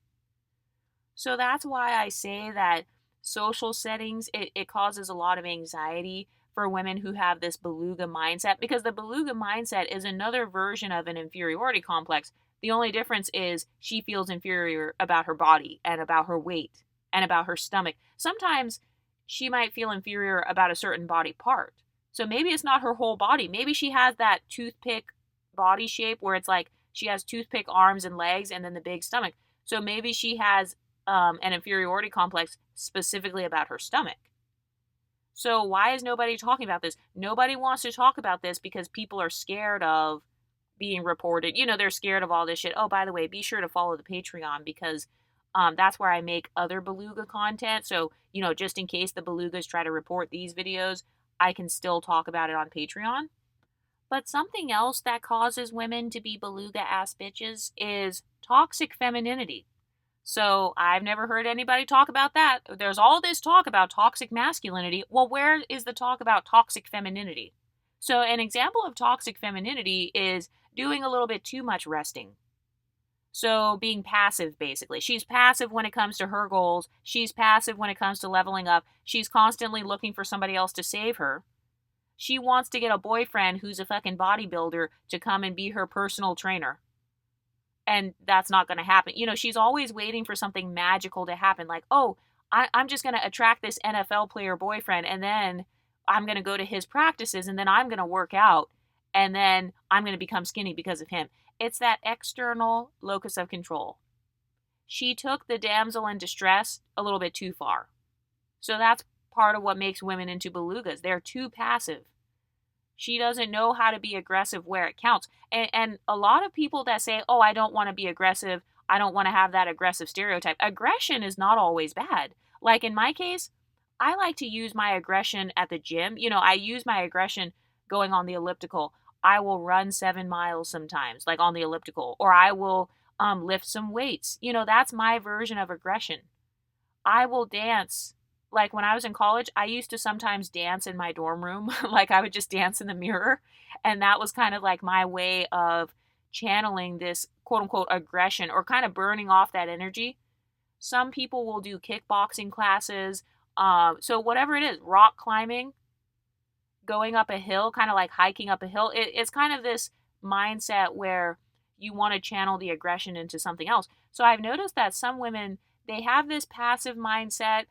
So that's why I say that social settings, it causes a lot of anxiety for women who have this beluga mindset, because the beluga mindset is another version of an inferiority complex. The only difference is she feels inferior about her body and about her weight and about her stomach. Sometimes she might feel inferior about a certain body part. So maybe it's not her whole body. Maybe she has that toothpick body shape where it's like she has toothpick arms and legs and then the big stomach. So maybe she has an inferiority complex specifically about her stomach. So why is nobody talking about this? Nobody wants to talk about this because people are scared of being reported. They're scared of all this shit. Oh, by the way, be sure to follow the Patreon because that's where I make other beluga content. So, just in case the belugas try to report these videos, I can still talk about it on Patreon. But something else that causes women to be beluga ass bitches is toxic femininity. So I've never heard anybody talk about that. There's all this talk about toxic masculinity. Well, where is the talk about toxic femininity? So, an example of toxic femininity is doing a little bit too much resting. So, being passive, basically. She's passive when it comes to her goals. She's passive when it comes to leveling up. She's constantly looking for somebody else to save her. She wants to get a boyfriend who's a fucking bodybuilder to come and be her personal trainer. And that's not going to happen. She's always waiting for something magical to happen. Like, oh, I'm just going to attract this NFL player boyfriend, and then I'm going to go to his practices, and then I'm going to work out, and then I'm going to become skinny because of him. It's that external locus of control. She took the damsel in distress a little bit too far. So that's part of what makes women into belugas. They're too passive. She doesn't know how to be aggressive where it counts. And a lot of people that say, oh, I don't want to be aggressive, I don't want to have that aggressive stereotype. Aggression is not always bad. Like in my case, I like to use my aggression at the gym. I use my aggression going on the elliptical. I will run 7 miles sometimes, like on the elliptical, or I will lift some weights. That's my version of aggression. I will dance. Like when I was in college, I used to sometimes dance in my dorm room. Like I would just dance in the mirror. And that was kind of like my way of channeling this quote unquote aggression or kind of burning off that energy. Some people will do kickboxing classes. So whatever it is, rock climbing, going up a hill, kind of like hiking up a hill. It's kind of this mindset where you want to channel the aggression into something else. So I've noticed that some women, they have this passive mindset.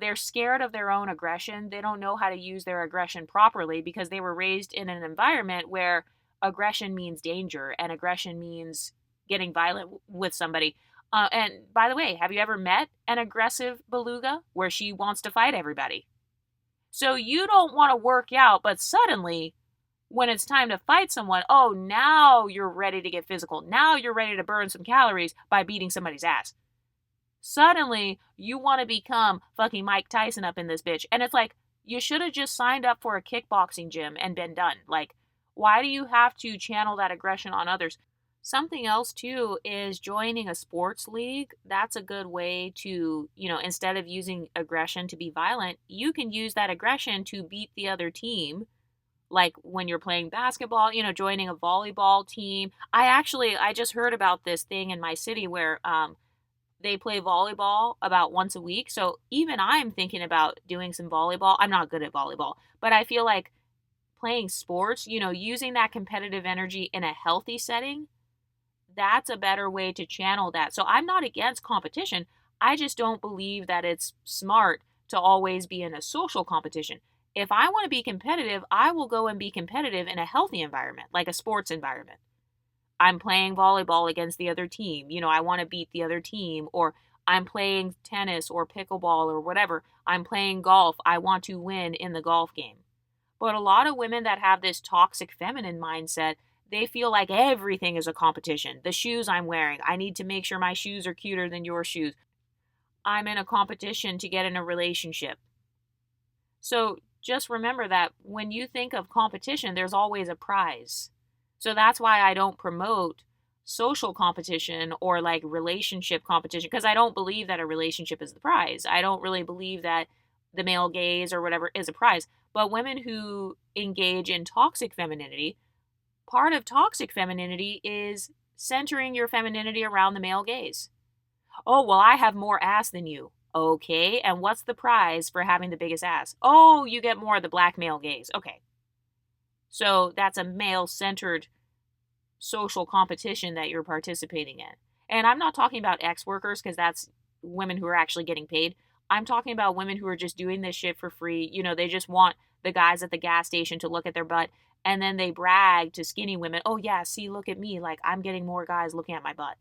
They're scared of their own aggression. They don't know how to use their aggression properly because they were raised in an environment where aggression means danger and aggression means getting violent with somebody. And by the way, have you ever met an aggressive beluga where she wants to fight everybody? So you don't want to work out, but suddenly when it's time to fight someone, oh, now you're ready to get physical. Now you're ready to burn some calories by beating somebody's ass. Suddenly you want to become fucking Mike Tyson up in this bitch. And it's like, you should have just signed up for a kickboxing gym and been done. Like, why do you have to channel that aggression on others? Something else too is joining a sports league. That's a good way to, instead of using aggression to be violent, you can use that aggression to beat the other team. Like when you're playing basketball, joining a volleyball team. I just heard about this thing in my city where they play volleyball about once a week. So even I'm thinking about doing some volleyball. I'm not good at volleyball, but I feel like playing sports, using that competitive energy in a healthy setting, that's a better way to channel that. So I'm not against competition. I just don't believe that it's smart to always be in a social competition. If I want to be competitive, I will go and be competitive in a healthy environment, like a sports environment. I'm playing volleyball against the other team. I want to beat the other team. Or I'm playing tennis or pickleball or whatever. I'm playing golf. I want to win in the golf game. But a lot of women that have this toxic feminine mindset, they feel like everything is a competition. The shoes I'm wearing, I need to make sure my shoes are cuter than your shoes. I'm in a competition to get in a relationship. So just remember that when you think of competition, there's always a prize. So that's why I don't promote social competition or like relationship competition, because I don't believe that a relationship is the prize. I don't really believe that the male gaze or whatever is a prize. But women who engage in toxic femininity, part of toxic femininity is centering your femininity around the male gaze. Oh, well, I have more ass than you. Okay, and what's the prize for having the biggest ass? Oh, you get more of the black male gaze. Okay. So that's a male-centered social competition that you're participating in. And I'm not talking about ex workers because that's women who are actually getting paid. I'm talking about women who are just doing this shit for free. They just want the guys at the gas station to look at their butt, and then they brag to skinny women, oh yeah, see, look at me, like I'm getting more guys looking at my butt.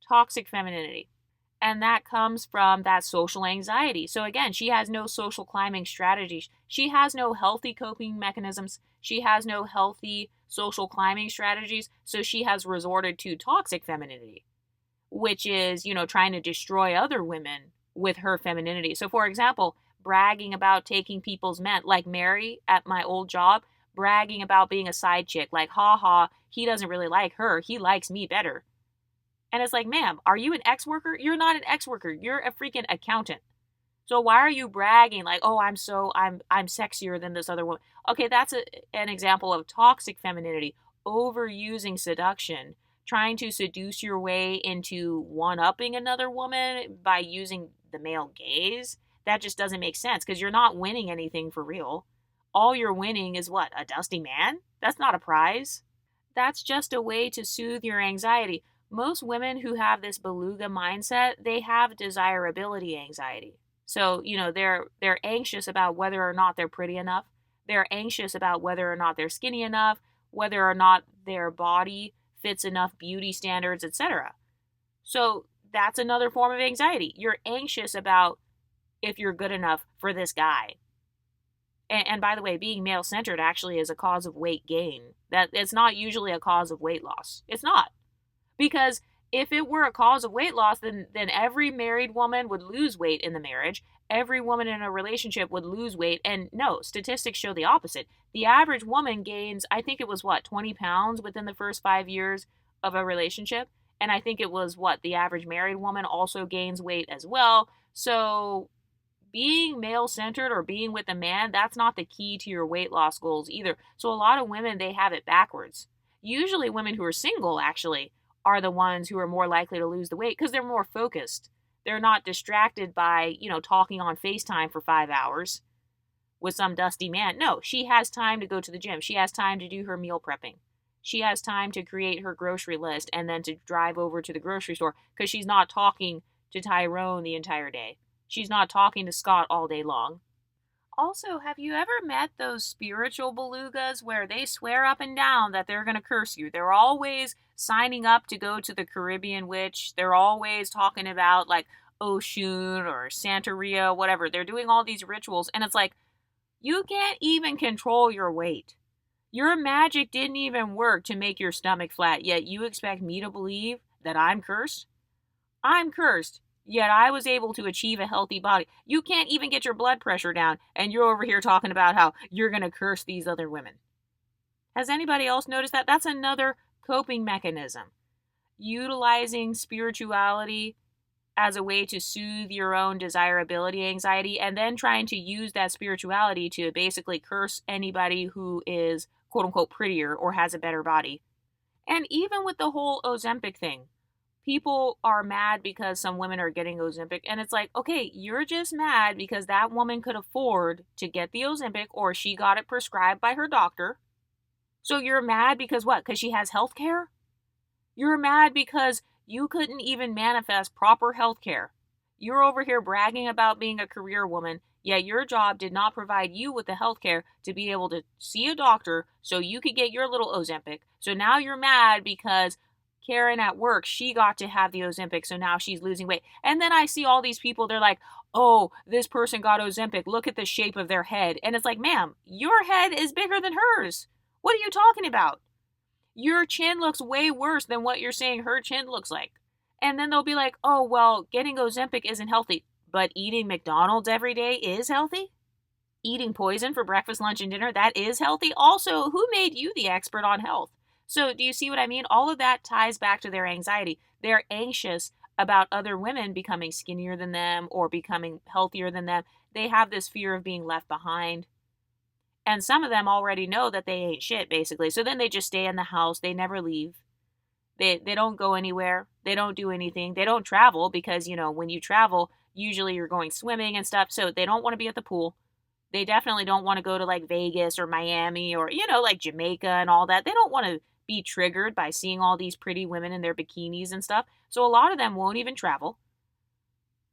Toxic femininity. And that comes from that social anxiety. So again, she has no social climbing strategies. She has no healthy coping mechanisms. She has no healthy social climbing strategies. So she has resorted to toxic femininity, which is, trying to destroy other women with her femininity. So for example, bragging about taking people's men, like Mary at my old job, bragging about being a side chick, like, ha ha, he doesn't really like her. He likes me better. And it's like, ma'am, are you an ex-worker? You're not an ex-worker. You're a freaking accountant. So why are you bragging like, "Oh, I'm sexier than this other woman?" Okay, that's an example of toxic femininity, overusing seduction, trying to seduce your way into one-upping another woman by using the male gaze. That just doesn't make sense because you're not winning anything for real. All you're winning is what? A dusty man? That's not a prize. That's just a way to soothe your anxiety. Most women who have this beluga mindset, they have desirability anxiety. So, they're anxious about whether or not they're pretty enough. They're anxious about whether or not they're skinny enough, whether or not their body fits enough beauty standards, etc. So, that's another form of anxiety. You're anxious about if you're good enough for this guy. And by the way, being male centered actually is a cause of weight gain. That it's not usually a cause of weight loss. It's not. Because if it were a cause of weight loss, then every married woman would lose weight in the marriage. Every woman in a relationship would lose weight. And no, statistics show the opposite. The average woman gains, I think it was what, 20 pounds within the first 5 years of a relationship. And I think it was what, the average married woman also gains weight as well. So being male centered or being with a man, that's not the key to your weight loss goals either. So a lot of women, they have it backwards. Usually women who are single actually are the ones who are more likely to lose the weight because they're more focused. They're not distracted by, talking on FaceTime for 5 hours with some dusty man. No, she has time to go to the gym. She has time to do her meal prepping. She has time to create her grocery list and then to drive over to the grocery store because she's not talking to Tyrone the entire day. She's not talking to Scott all day long. Also, have you ever met those spiritual belugas where they swear up and down that they're going to curse you? They're always signing up to go to the Caribbean witch. They're always talking about like Oshun or Santeria, whatever. They're doing all these rituals, and it's like, you can't even control your weight. Your magic didn't even work to make your stomach flat, yet you expect me to believe that I'm cursed? I'm cursed, yet I was able to achieve a healthy body. You can't even get your blood pressure down, and you're over here talking about how you're going to curse these other women. Has anybody else noticed that? That's another coping mechanism. Utilizing spirituality as a way to soothe your own desirability anxiety, and then trying to use that spirituality to basically curse anybody who is quote unquote prettier or has a better body. And even with the whole Ozempic thing, people are mad because some women are getting Ozempic, and it's like, okay, you're just mad because that woman could afford to get the Ozempic or she got it prescribed by her doctor. So you're mad because what? Because she has health care? You're mad because you couldn't even manifest proper health care. You're over here bragging about being a career woman, yet your job did not provide you with the health care to be able to see a doctor so you could get your little Ozempic. So now you're mad because Karen at work, she got to have the Ozempic, so now she's losing weight. And then I see all these people, they're like, oh, this person got Ozempic. Look at the shape of their head. And it's like, ma'am, your head is bigger than hers. What are you talking about? Your chin looks way worse than what you're saying her chin looks like. And then they'll be like, oh, well, getting Ozempic isn't healthy, but eating McDonald's every day is healthy? Eating poison for breakfast, lunch, and dinner, that is healthy? Also, who made you the expert on health? So do you see what I mean? All of that ties back to their anxiety. They're anxious about other women becoming skinnier than them or becoming healthier than them. They have this fear of being left behind. And some of them already know that they ain't shit, basically. So then they just stay in the house. They never leave. They don't go anywhere. They don't do anything. They don't travel because, when you travel, usually you're going swimming and stuff. So they don't want to be at the pool. They definitely don't want to go to like Vegas or Miami or, like Jamaica and all that. They don't want to be triggered by seeing all these pretty women in their bikinis and stuff. So a lot of them won't even travel.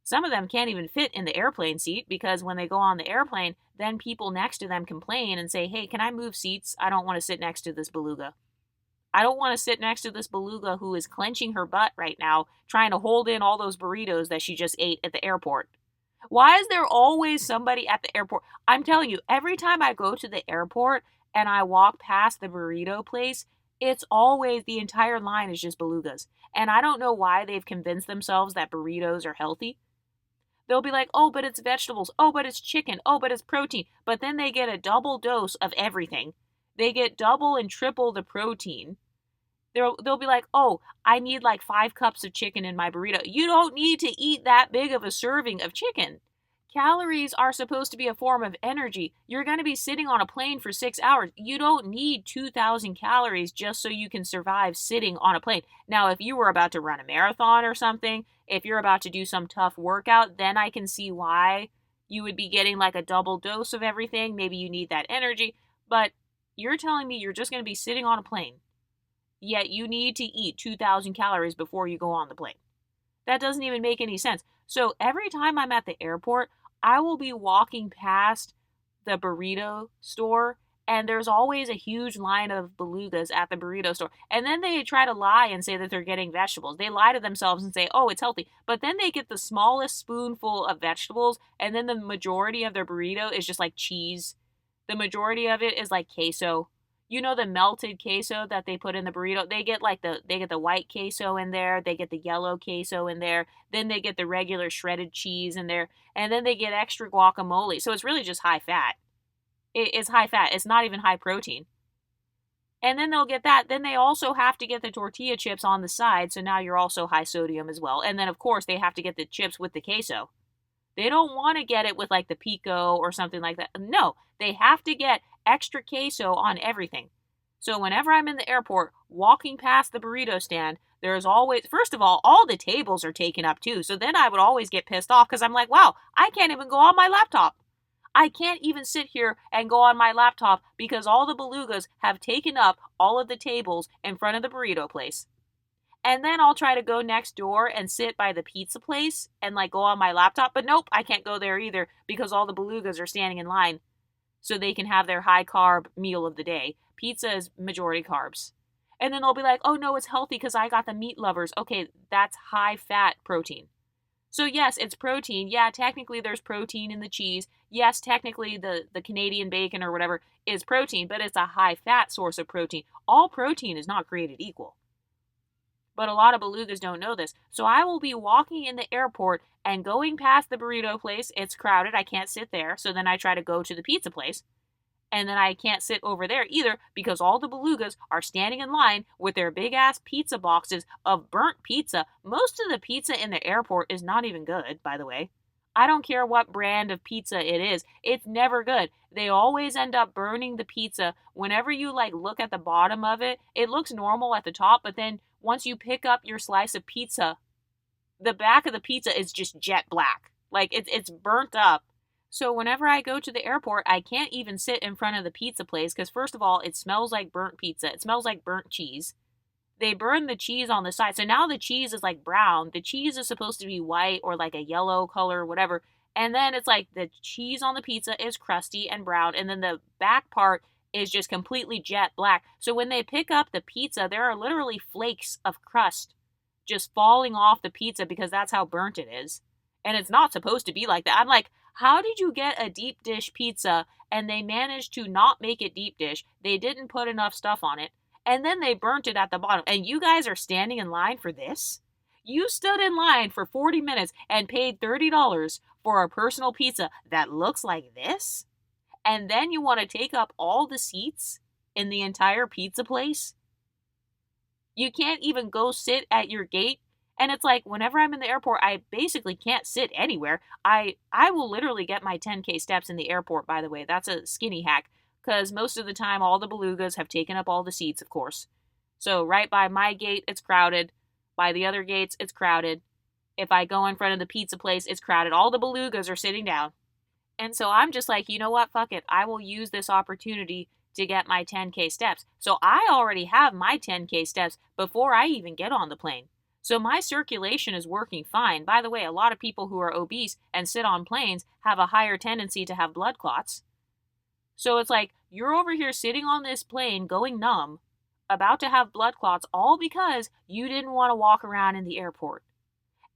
Some of them can't even fit in the airplane seat because when they go on the airplane, then people next to them complain and say, hey, can I move seats? I don't want to sit next to this beluga. I don't want to sit next to this beluga who is clenching her butt right now, trying to hold in all those burritos that she just ate at the airport. Why is there always somebody at the airport? I'm telling you, every time I go to the airport and I walk past the burrito place, it's always the entire line is just belugas. And I don't know why they've convinced themselves that burritos are healthy. They'll be like, oh, but it's vegetables. Oh, but it's chicken. Oh, but it's protein. But then they get a double dose of everything. They get double and triple the protein. They'll be like, oh, I need like 5 cups of chicken in my burrito. You don't need to eat that big of a serving of chicken. Calories are supposed to be a form of energy. You're going to be sitting on a plane for 6 hours. You don't need 2,000 calories just so you can survive sitting on a plane. Now, if you were about to run a marathon or something, if you're about to do some tough workout, then I can see why you would be getting like a double dose of everything. Maybe you need that energy. But you're telling me you're just going to be sitting on a plane, yet you need to eat 2,000 calories before you go on the plane. That doesn't even make any sense. So every time I'm at the airport, I will be walking past the burrito store, and there's always a huge line of belugas at the burrito store. And then they try to lie and say that they're getting vegetables. They lie to themselves and say, oh, it's healthy. But then they get the smallest spoonful of vegetables, and then the majority of their burrito is just like cheese. The majority of it is like queso. You know, the melted queso that they put in the burrito? They get the white queso in there, they get the yellow queso in there, then they get the regular shredded cheese in there, and then they get extra guacamole. So it's really just high fat. It's high fat. It's not even high protein. And then they'll get that. Then they also have to get the tortilla chips on the side, so now you're also high sodium as well. And then of course they have to get the chips with the queso. They don't want to get it with like the pico or something like that. No, they have to get extra queso on everything. So whenever I'm in the airport walking past the burrito stand, there's always, first of all the tables are taken up too. So then I would always get pissed off because I'm like, wow, I can't even go on my laptop. I can't even sit here and go on my laptop because all the belugas have taken up all of the tables in front of the burrito place. And then I'll try to go next door and sit by the pizza place and like go on my laptop. But nope, I can't go there either because all the belugas are standing in line so they can have their high carb meal of the day. Pizza is majority carbs. And then they'll be like, oh no, it's healthy because I got the meat lovers. Okay, that's high fat protein. So yes, it's protein. Yeah, technically there's protein in the cheese. Yes, technically the Canadian bacon or whatever is protein, but it's a high fat source of protein. All protein is not created equal. But a lot of belugas don't know this. So I will be walking in the airport and going past the burrito place. It's crowded. I can't sit there. So then I try to go to the pizza place. And then I can't sit over there either because all the belugas are standing in line with their big ass pizza boxes of burnt pizza. Most of the pizza in the airport is not even good, by the way. I don't care what brand of pizza it is. It's never good. They always end up burning the pizza. Whenever you like look at the bottom of it, it looks normal at the top, but then once you pick up your slice of pizza, the back of the pizza is just jet black. Like it's burnt up. So whenever I go to the airport, I can't even sit in front of the pizza place because first of all, it smells like burnt pizza. It smells like burnt cheese. They burn the cheese on the side. So now the cheese is like brown. The cheese is supposed to be white or like a yellow color or whatever. And then it's like the cheese on the pizza is crusty and brown. And then the back part is just completely jet black. So when they pick up the pizza, there are literally flakes of crust just falling off the pizza because that's how burnt it is. And it's not supposed to be like that. I'm like, how did you get a deep dish pizza and they managed to not make it deep dish? They didn't put enough stuff on it. And then they burnt it at the bottom. And you guys are standing in line for this? You stood in line for 40 minutes and paid $30 for a personal pizza that looks like this? And then you want to take up all the seats in the entire pizza place? You can't even go sit at your gate. And it's like, whenever I'm in the airport, I basically can't sit anywhere. I will literally get my 10K steps in the airport, by the way. That's a skinny hack. Because most of the time, all the belugas have taken up all the seats, of course. So right by my gate, it's crowded. By the other gates, it's crowded. If I go in front of the pizza place, it's crowded. All the belugas are sitting down. And so I'm just like, you know what? Fuck it. I will use this opportunity to get my 10K steps. So I already have my 10K steps before I even get on the plane. So my circulation is working fine. By the way, a lot of people who are obese and sit on planes have a higher tendency to have blood clots. So it's like, you're over here sitting on this plane going numb, about to have blood clots, all because you didn't want to walk around in the airport.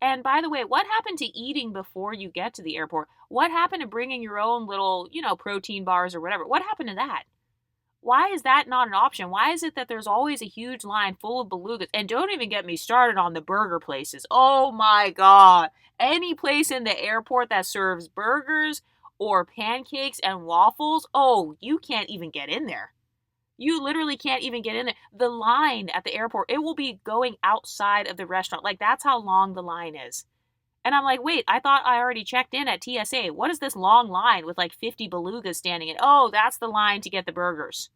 And by the way, what happened to eating before you get to the airport? What happened to bringing your own little, protein bars or whatever? What happened to that? Why is that not an option? Why is it that there's always a huge line full of belugas? And don't even get me started on the burger places. Oh my God. Any place in the airport that serves burgers or pancakes and waffles, oh, you can't even get in there. You literally can't even get in there. The line at the airport, it will be going outside of the restaurant. Like, that's how long the line is. And I'm like, wait, I thought I already checked in at TSA. What is this long line with like 50 belugas standing in? Oh, that's the line to get the burgers.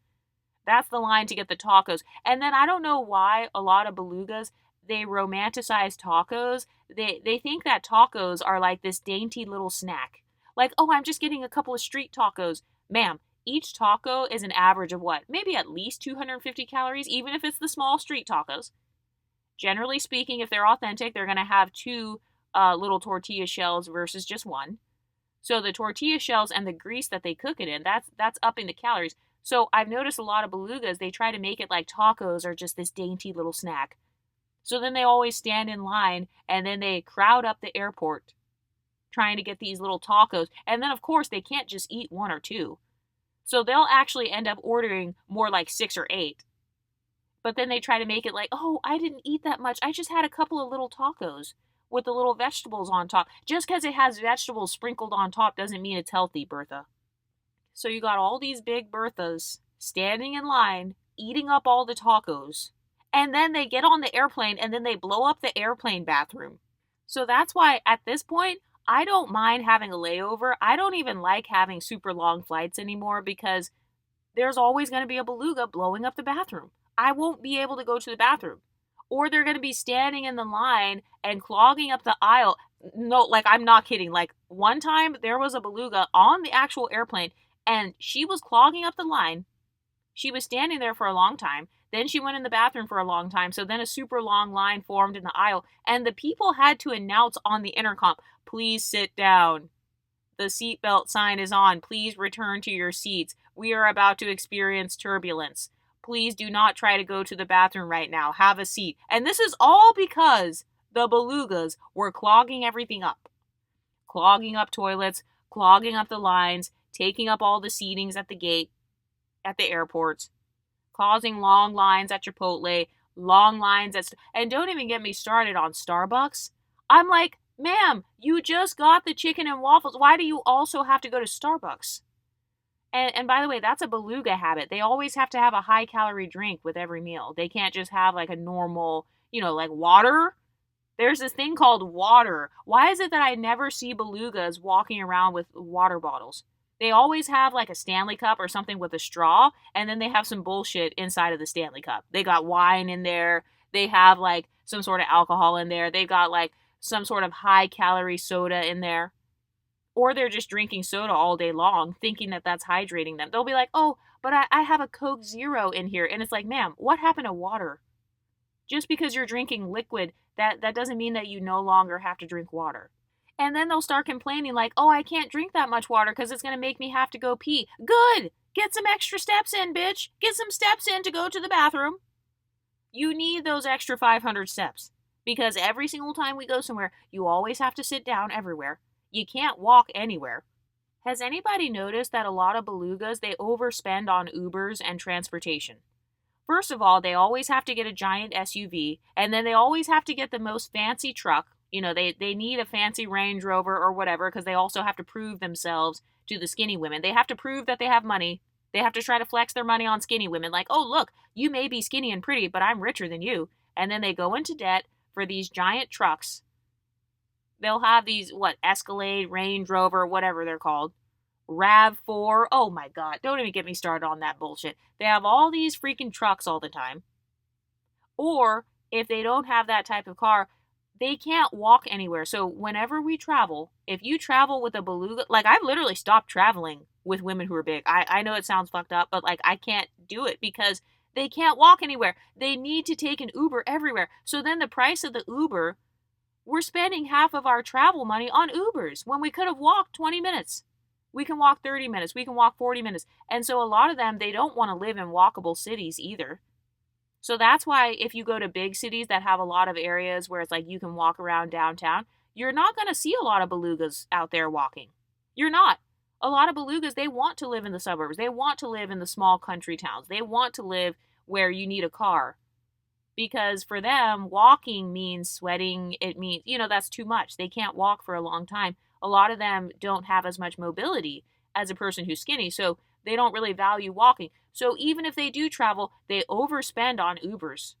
That's the line to get the tacos. And then I don't know why a lot of belugas, they romanticize tacos. They think that tacos are like this dainty little snack. Like, oh, I'm just getting a couple of street tacos. Ma'am, each taco is an average of what? Maybe at least 250 calories, even if it's the small street tacos. Generally speaking, if they're authentic, they're going to have two little tortilla shells versus just one. So the tortilla shells and the grease that they cook it in, that's upping the calories. So I've noticed a lot of belugas, they try to make it like tacos are just this dainty little snack. So then they always stand in line and then they crowd up the airport trying to get these little tacos. And then of course they can't just eat one or two. So they'll actually end up ordering more like 6 or 8. But then they try to make it like, oh, I didn't eat that much. I just had a couple of little tacos with the little vegetables on top. Just because it has vegetables sprinkled on top doesn't mean it's healthy, Bertha. So you got all these big Berthas standing in line, eating up all the tacos. And then they get on the airplane and then they blow up the airplane bathroom. So that's why at this point, I don't mind having a layover. I don't even like having super long flights anymore because there's always going to be a beluga blowing up the bathroom. I won't be able to go to the bathroom. Or they're going to be standing in the line and clogging up the aisle. No, like, I'm not kidding. Like, one time there was a beluga on the actual airplane and she was clogging up the line. She was standing there for a long time. Then she went in the bathroom for a long time. So then a super long line formed in the aisle. And the people had to announce on the intercom, please sit down. The seatbelt sign is on. Please return to your seats. We are about to experience turbulence. Please do not try to go to the bathroom right now. Have a seat. And this is all because the belugas were clogging everything up. Clogging up toilets, clogging up the lines, taking up all the seatings at the gate, at the airports, causing long lines at Chipotle, long lines at... And don't even get me started on Starbucks. I'm like, ma'am, you just got the chicken and waffles. Why do you also have to go to Starbucks? And by the way, that's a beluga habit. They always have to have a high calorie drink with every meal. They can't just have like a normal, like water. There's this thing called water. Why is it that I never see belugas walking around with water bottles? They always have like a Stanley Cup or something with a straw, and then they have some bullshit inside of the Stanley Cup. They got wine in there. They have like some sort of alcohol in there. They've got like some sort of high calorie soda in there. Or they're just drinking soda all day long, thinking that that's hydrating them. They'll be like, oh, but I have a Coke Zero in here. And it's like, ma'am, what happened to water? Just because you're drinking liquid, that doesn't mean that you no longer have to drink water. And then they'll start complaining like, oh, I can't drink that much water because it's going to make me have to go pee. Good! Get some extra steps in, bitch. Get some steps in to go to the bathroom. You need those extra 500 steps. Because every single time we go somewhere, you always have to sit down everywhere. You can't walk anywhere. Has anybody noticed that a lot of belugas, they overspend on Ubers and transportation? First of all, they always have to get a giant SUV, and then they always have to get the most fancy truck. They need a fancy Range Rover or whatever because they also have to prove themselves to the skinny women. They have to prove that they have money. They have to try to flex their money on skinny women. Like, oh, look, you may be skinny and pretty, but I'm richer than you. And then they go into debt for these giant trucks. They'll have these, Escalade, Range Rover, whatever they're called. RAV4. Oh my God. Don't even get me started on that bullshit. They have all these freaking trucks all the time. Or if they don't have that type of car, they can't walk anywhere. So whenever we travel, if you travel with a beluga, like I've literally stopped traveling with women who are big. I know it sounds fucked up, but like I can't do it because they can't walk anywhere. They need to take an Uber everywhere. So then the price of the Uber, we're spending half of our travel money on Ubers when we could have walked 20 minutes. We can walk 30 minutes. We can walk 40 minutes. And so a lot of them, they don't want to live in walkable cities either. So that's why if you go to big cities that have a lot of areas where it's like you can walk around downtown, you're not going to see a lot of belugas out there walking. You're not. A lot of belugas, they want to live in the suburbs. They want to live in the small country towns. They want to live where you need a car. Because for them, walking means sweating. It means, that's too much. They can't walk for a long time. A lot of them don't have as much mobility as a person who's skinny, so they don't really value walking. So even if they do travel, they overspend on Ubers.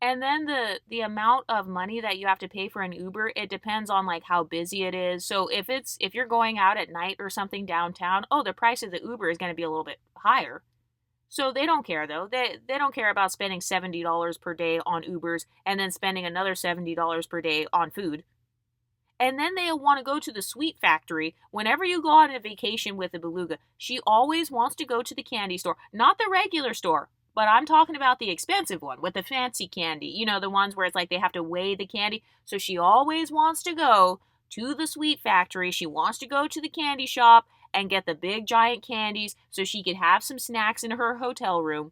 And then the amount of money that you have to pay for an Uber, it depends on like how busy it is. So if you're going out at night or something downtown, oh, the price of the Uber is going to be a little bit higher. So they don't care though. They don't care about spending $70 per day on Ubers and then spending another $70 per day on food. And then they want to go to the sweet factory. Whenever you go on a vacation with the Beluga, she always wants to go to the candy store, not the regular store, but I'm talking about the expensive one with the fancy candy. You know, the ones where it's like they have to weigh the candy. So she always wants to go to the sweet factory. She wants to go to the candy shop and get the big giant candies so she could have some snacks in her hotel room.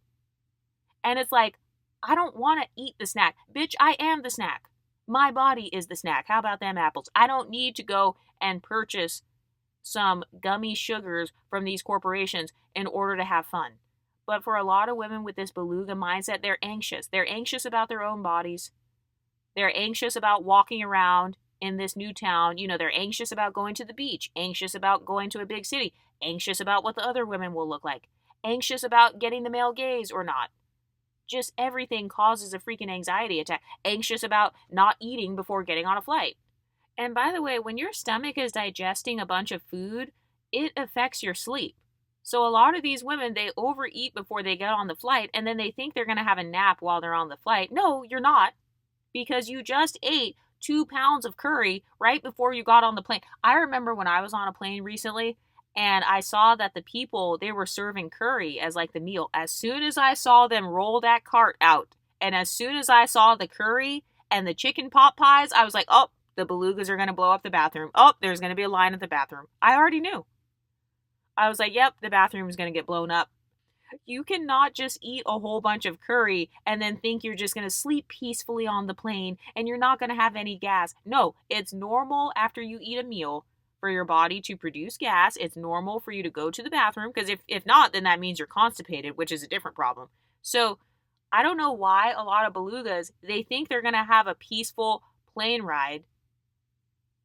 And it's like, I don't want to eat the snack. Bitch, I am the snack. My body is the snack. How about them apples? I don't need to go and purchase some gummy sugars from these corporations in order to have fun. But for a lot of women with this Beluga mindset, they're anxious. They're anxious about their own bodies. They're anxious about walking around in this new town. You know, they're anxious about going to the beach, anxious about going to a big city, anxious about what the other women will look like, anxious about getting the male gaze or not. Just everything causes a freaking anxiety attack. Anxious about not eating before getting on a flight. And by the way, when your stomach is digesting a bunch of food, it affects your sleep. So a lot of these women, they overeat before they get on the flight, and then they think they're going to have a nap while they're on the flight. No, you're not, because you just ate 2 pounds of curry right before you got on the plane. I remember when I was on a plane recently, and I saw that the people, they were serving curry as like the meal. As soon as I saw them roll that cart out, and as soon as I saw the curry and the chicken pot pies, I was like, oh, the Belugas are going to blow up the bathroom. Oh, there's going to be a line at the bathroom. I already knew. I was like, yep, the bathroom is going to get blown up. You cannot just eat a whole bunch of curry and then think you're just going to sleep peacefully on the plane and you're not going to have any gas. No, it's normal after you eat a meal for your body to produce gas. It's normal for you to go to the bathroom, because if not, then that means you're constipated, which is a different problem. So I don't know why a lot of Belugas, they think they're going to have a peaceful plane ride,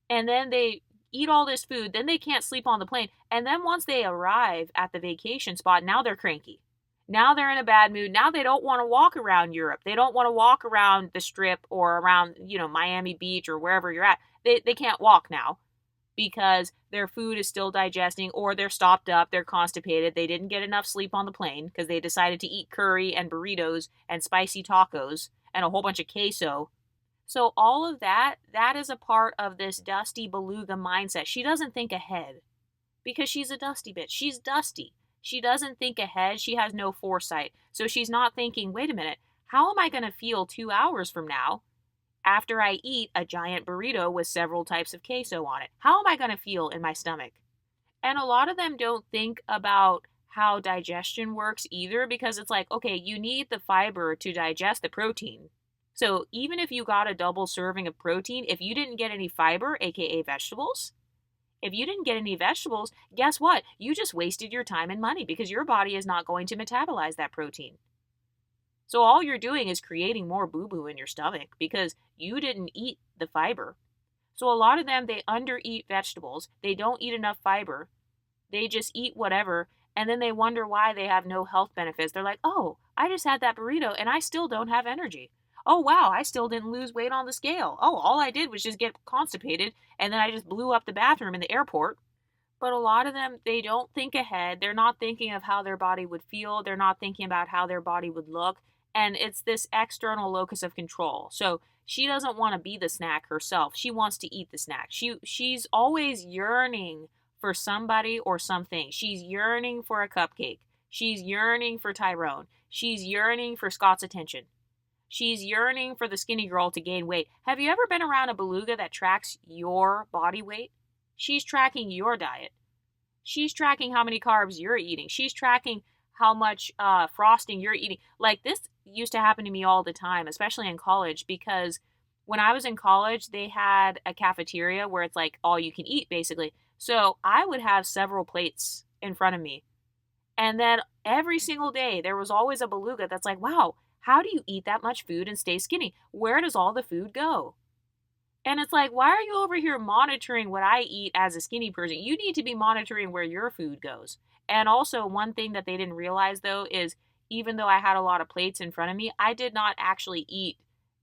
and then they eat all this food, then they can't sleep on the plane. And then once they arrive at the vacation spot, now they're cranky. Now they're in a bad mood. Now they don't want to walk around Europe. They don't want to walk around the Strip or around, Miami Beach or wherever you're at. They can't walk now because their food is still digesting, or they're stopped up, they're constipated, they didn't get enough sleep on the plane because they decided to eat curry and burritos and spicy tacos and a whole bunch of queso. So all of that is a part of this dusty Beluga mindset. She doesn't think ahead because she's a dusty bitch. She's dusty. She doesn't think ahead. She has no foresight. So she's not thinking, wait a minute, how am I going to feel 2 hours from now after I eat a giant burrito with several types of queso on it? How am I going to feel in my stomach? And a lot of them don't think about how digestion works either, because it's like, okay, you need the fiber to digest the protein. So even if you got a double serving of protein, if you didn't get any fiber, aka vegetables, if you didn't get any vegetables, guess what? You just wasted your time and money because your body is not going to metabolize that protein. So all you're doing is creating more boo-boo in your stomach because you didn't eat the fiber. So a lot of them, they undereat vegetables. They don't eat enough fiber. They just eat whatever, and then they wonder why they have no health benefits. They're like, oh, I just had that burrito and I still don't have energy. Oh, wow, I still didn't lose weight on the scale. Oh, all I did was just get constipated, and then I just blew up the bathroom in the airport. But a lot of them, they don't think ahead. They're not thinking of how their body would feel. They're not thinking about how their body would look. And it's this external locus of control. So she doesn't want to be the snack herself. She wants to eat the snack. She's always yearning for somebody or something. She's yearning for a cupcake. She's yearning for Tyrone. She's yearning for Scott's attention. She's yearning for the skinny girl to gain weight. Have you ever been around a Beluga that tracks your body weight? She's tracking your diet. She's tracking how many carbs you're eating. She's tracking how much frosting you're eating. Like, this used to happen to me all the time, especially in college, because when I was in college, they had a cafeteria where it's like all you can eat, basically. So I would have several plates in front of me. And then every single day, there was always a Beluga that's like, wow, how do you eat that much food and stay skinny? Where does all the food go? And it's like, why are you over here monitoring what I eat as a skinny person? You need to be monitoring where your food goes. And also, one thing that they didn't realize, though, is even though I had a lot of plates in front of me, I did not actually eat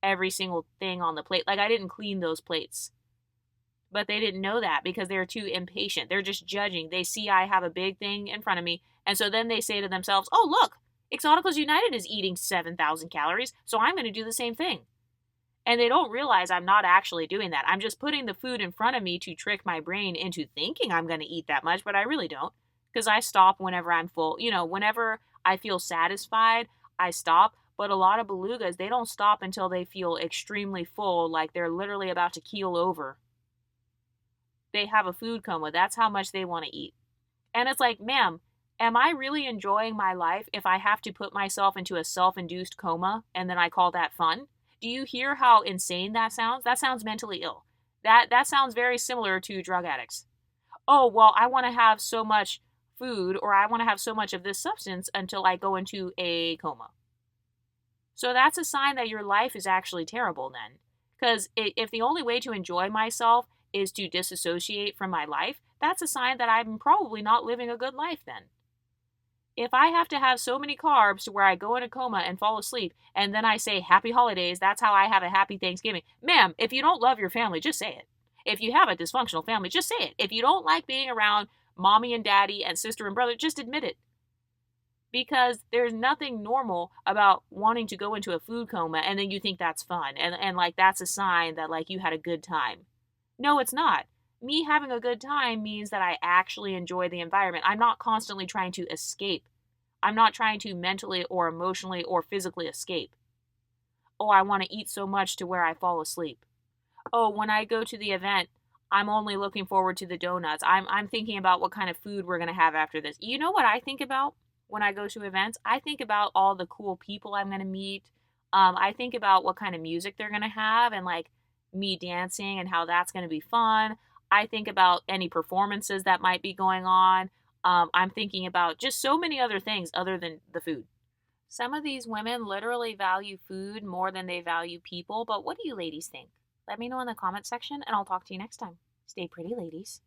every single thing on the plate. Like, I didn't clean those plates. But they didn't know that because they're too impatient. They're just judging. They see I have a big thing in front of me. And so then they say to themselves, oh, look, Exoticals United is eating 7,000 calories, so I'm going to do the same thing. And they don't realize I'm not actually doing that. I'm just putting the food in front of me to trick my brain into thinking I'm going to eat that much, but I really don't. Because I stop whenever I'm full. Whenever I feel satisfied, I stop. But a lot of belugas, they don't stop until they feel extremely full, like they're literally about to keel over. They have a food coma. That's how much they want to eat. And it's like, ma'am, am I really enjoying my life if I have to put myself into a self-induced coma and then I call that fun? Do you hear how insane that sounds? That sounds mentally ill. That sounds very similar to drug addicts. Oh, well, I want to have so much food or I want to have so much of this substance until I go into a coma. So that's a sign that your life is actually terrible then. Because if the only way to enjoy myself is to disassociate from my life, that's a sign that I'm probably not living a good life then. If I have to have so many carbs to where I go in a coma and fall asleep, and then I say happy holidays, that's how I have a happy Thanksgiving. Ma'am, if you don't love your family, just say it. If you have a dysfunctional family, just say it. If you don't like being around mommy and daddy and sister and brother, just admit it. Because there's nothing normal about wanting to go into a food coma and then you think that's fun and like that's a sign that like you had a good time. No, it's not. Me having a good time means that I actually enjoy the environment. I'm not constantly trying to escape. I'm not trying to mentally or emotionally or physically escape. Oh, I want to eat so much to where I fall asleep. Oh, when I go to the event, I'm only looking forward to the donuts. I'm thinking about what kind of food we're going to have after this. You know what I think about when I go to events? I think about all the cool people I'm going to meet. I think about what kind of music they're going to have and like me dancing and how that's going to be fun. I think about any performances that might be going on. I'm thinking about just so many other things other than the food. Some of these women literally value food more than they value people, but what do you ladies think? Let me know in the comment section and I'll talk to you next time. Stay pretty, ladies.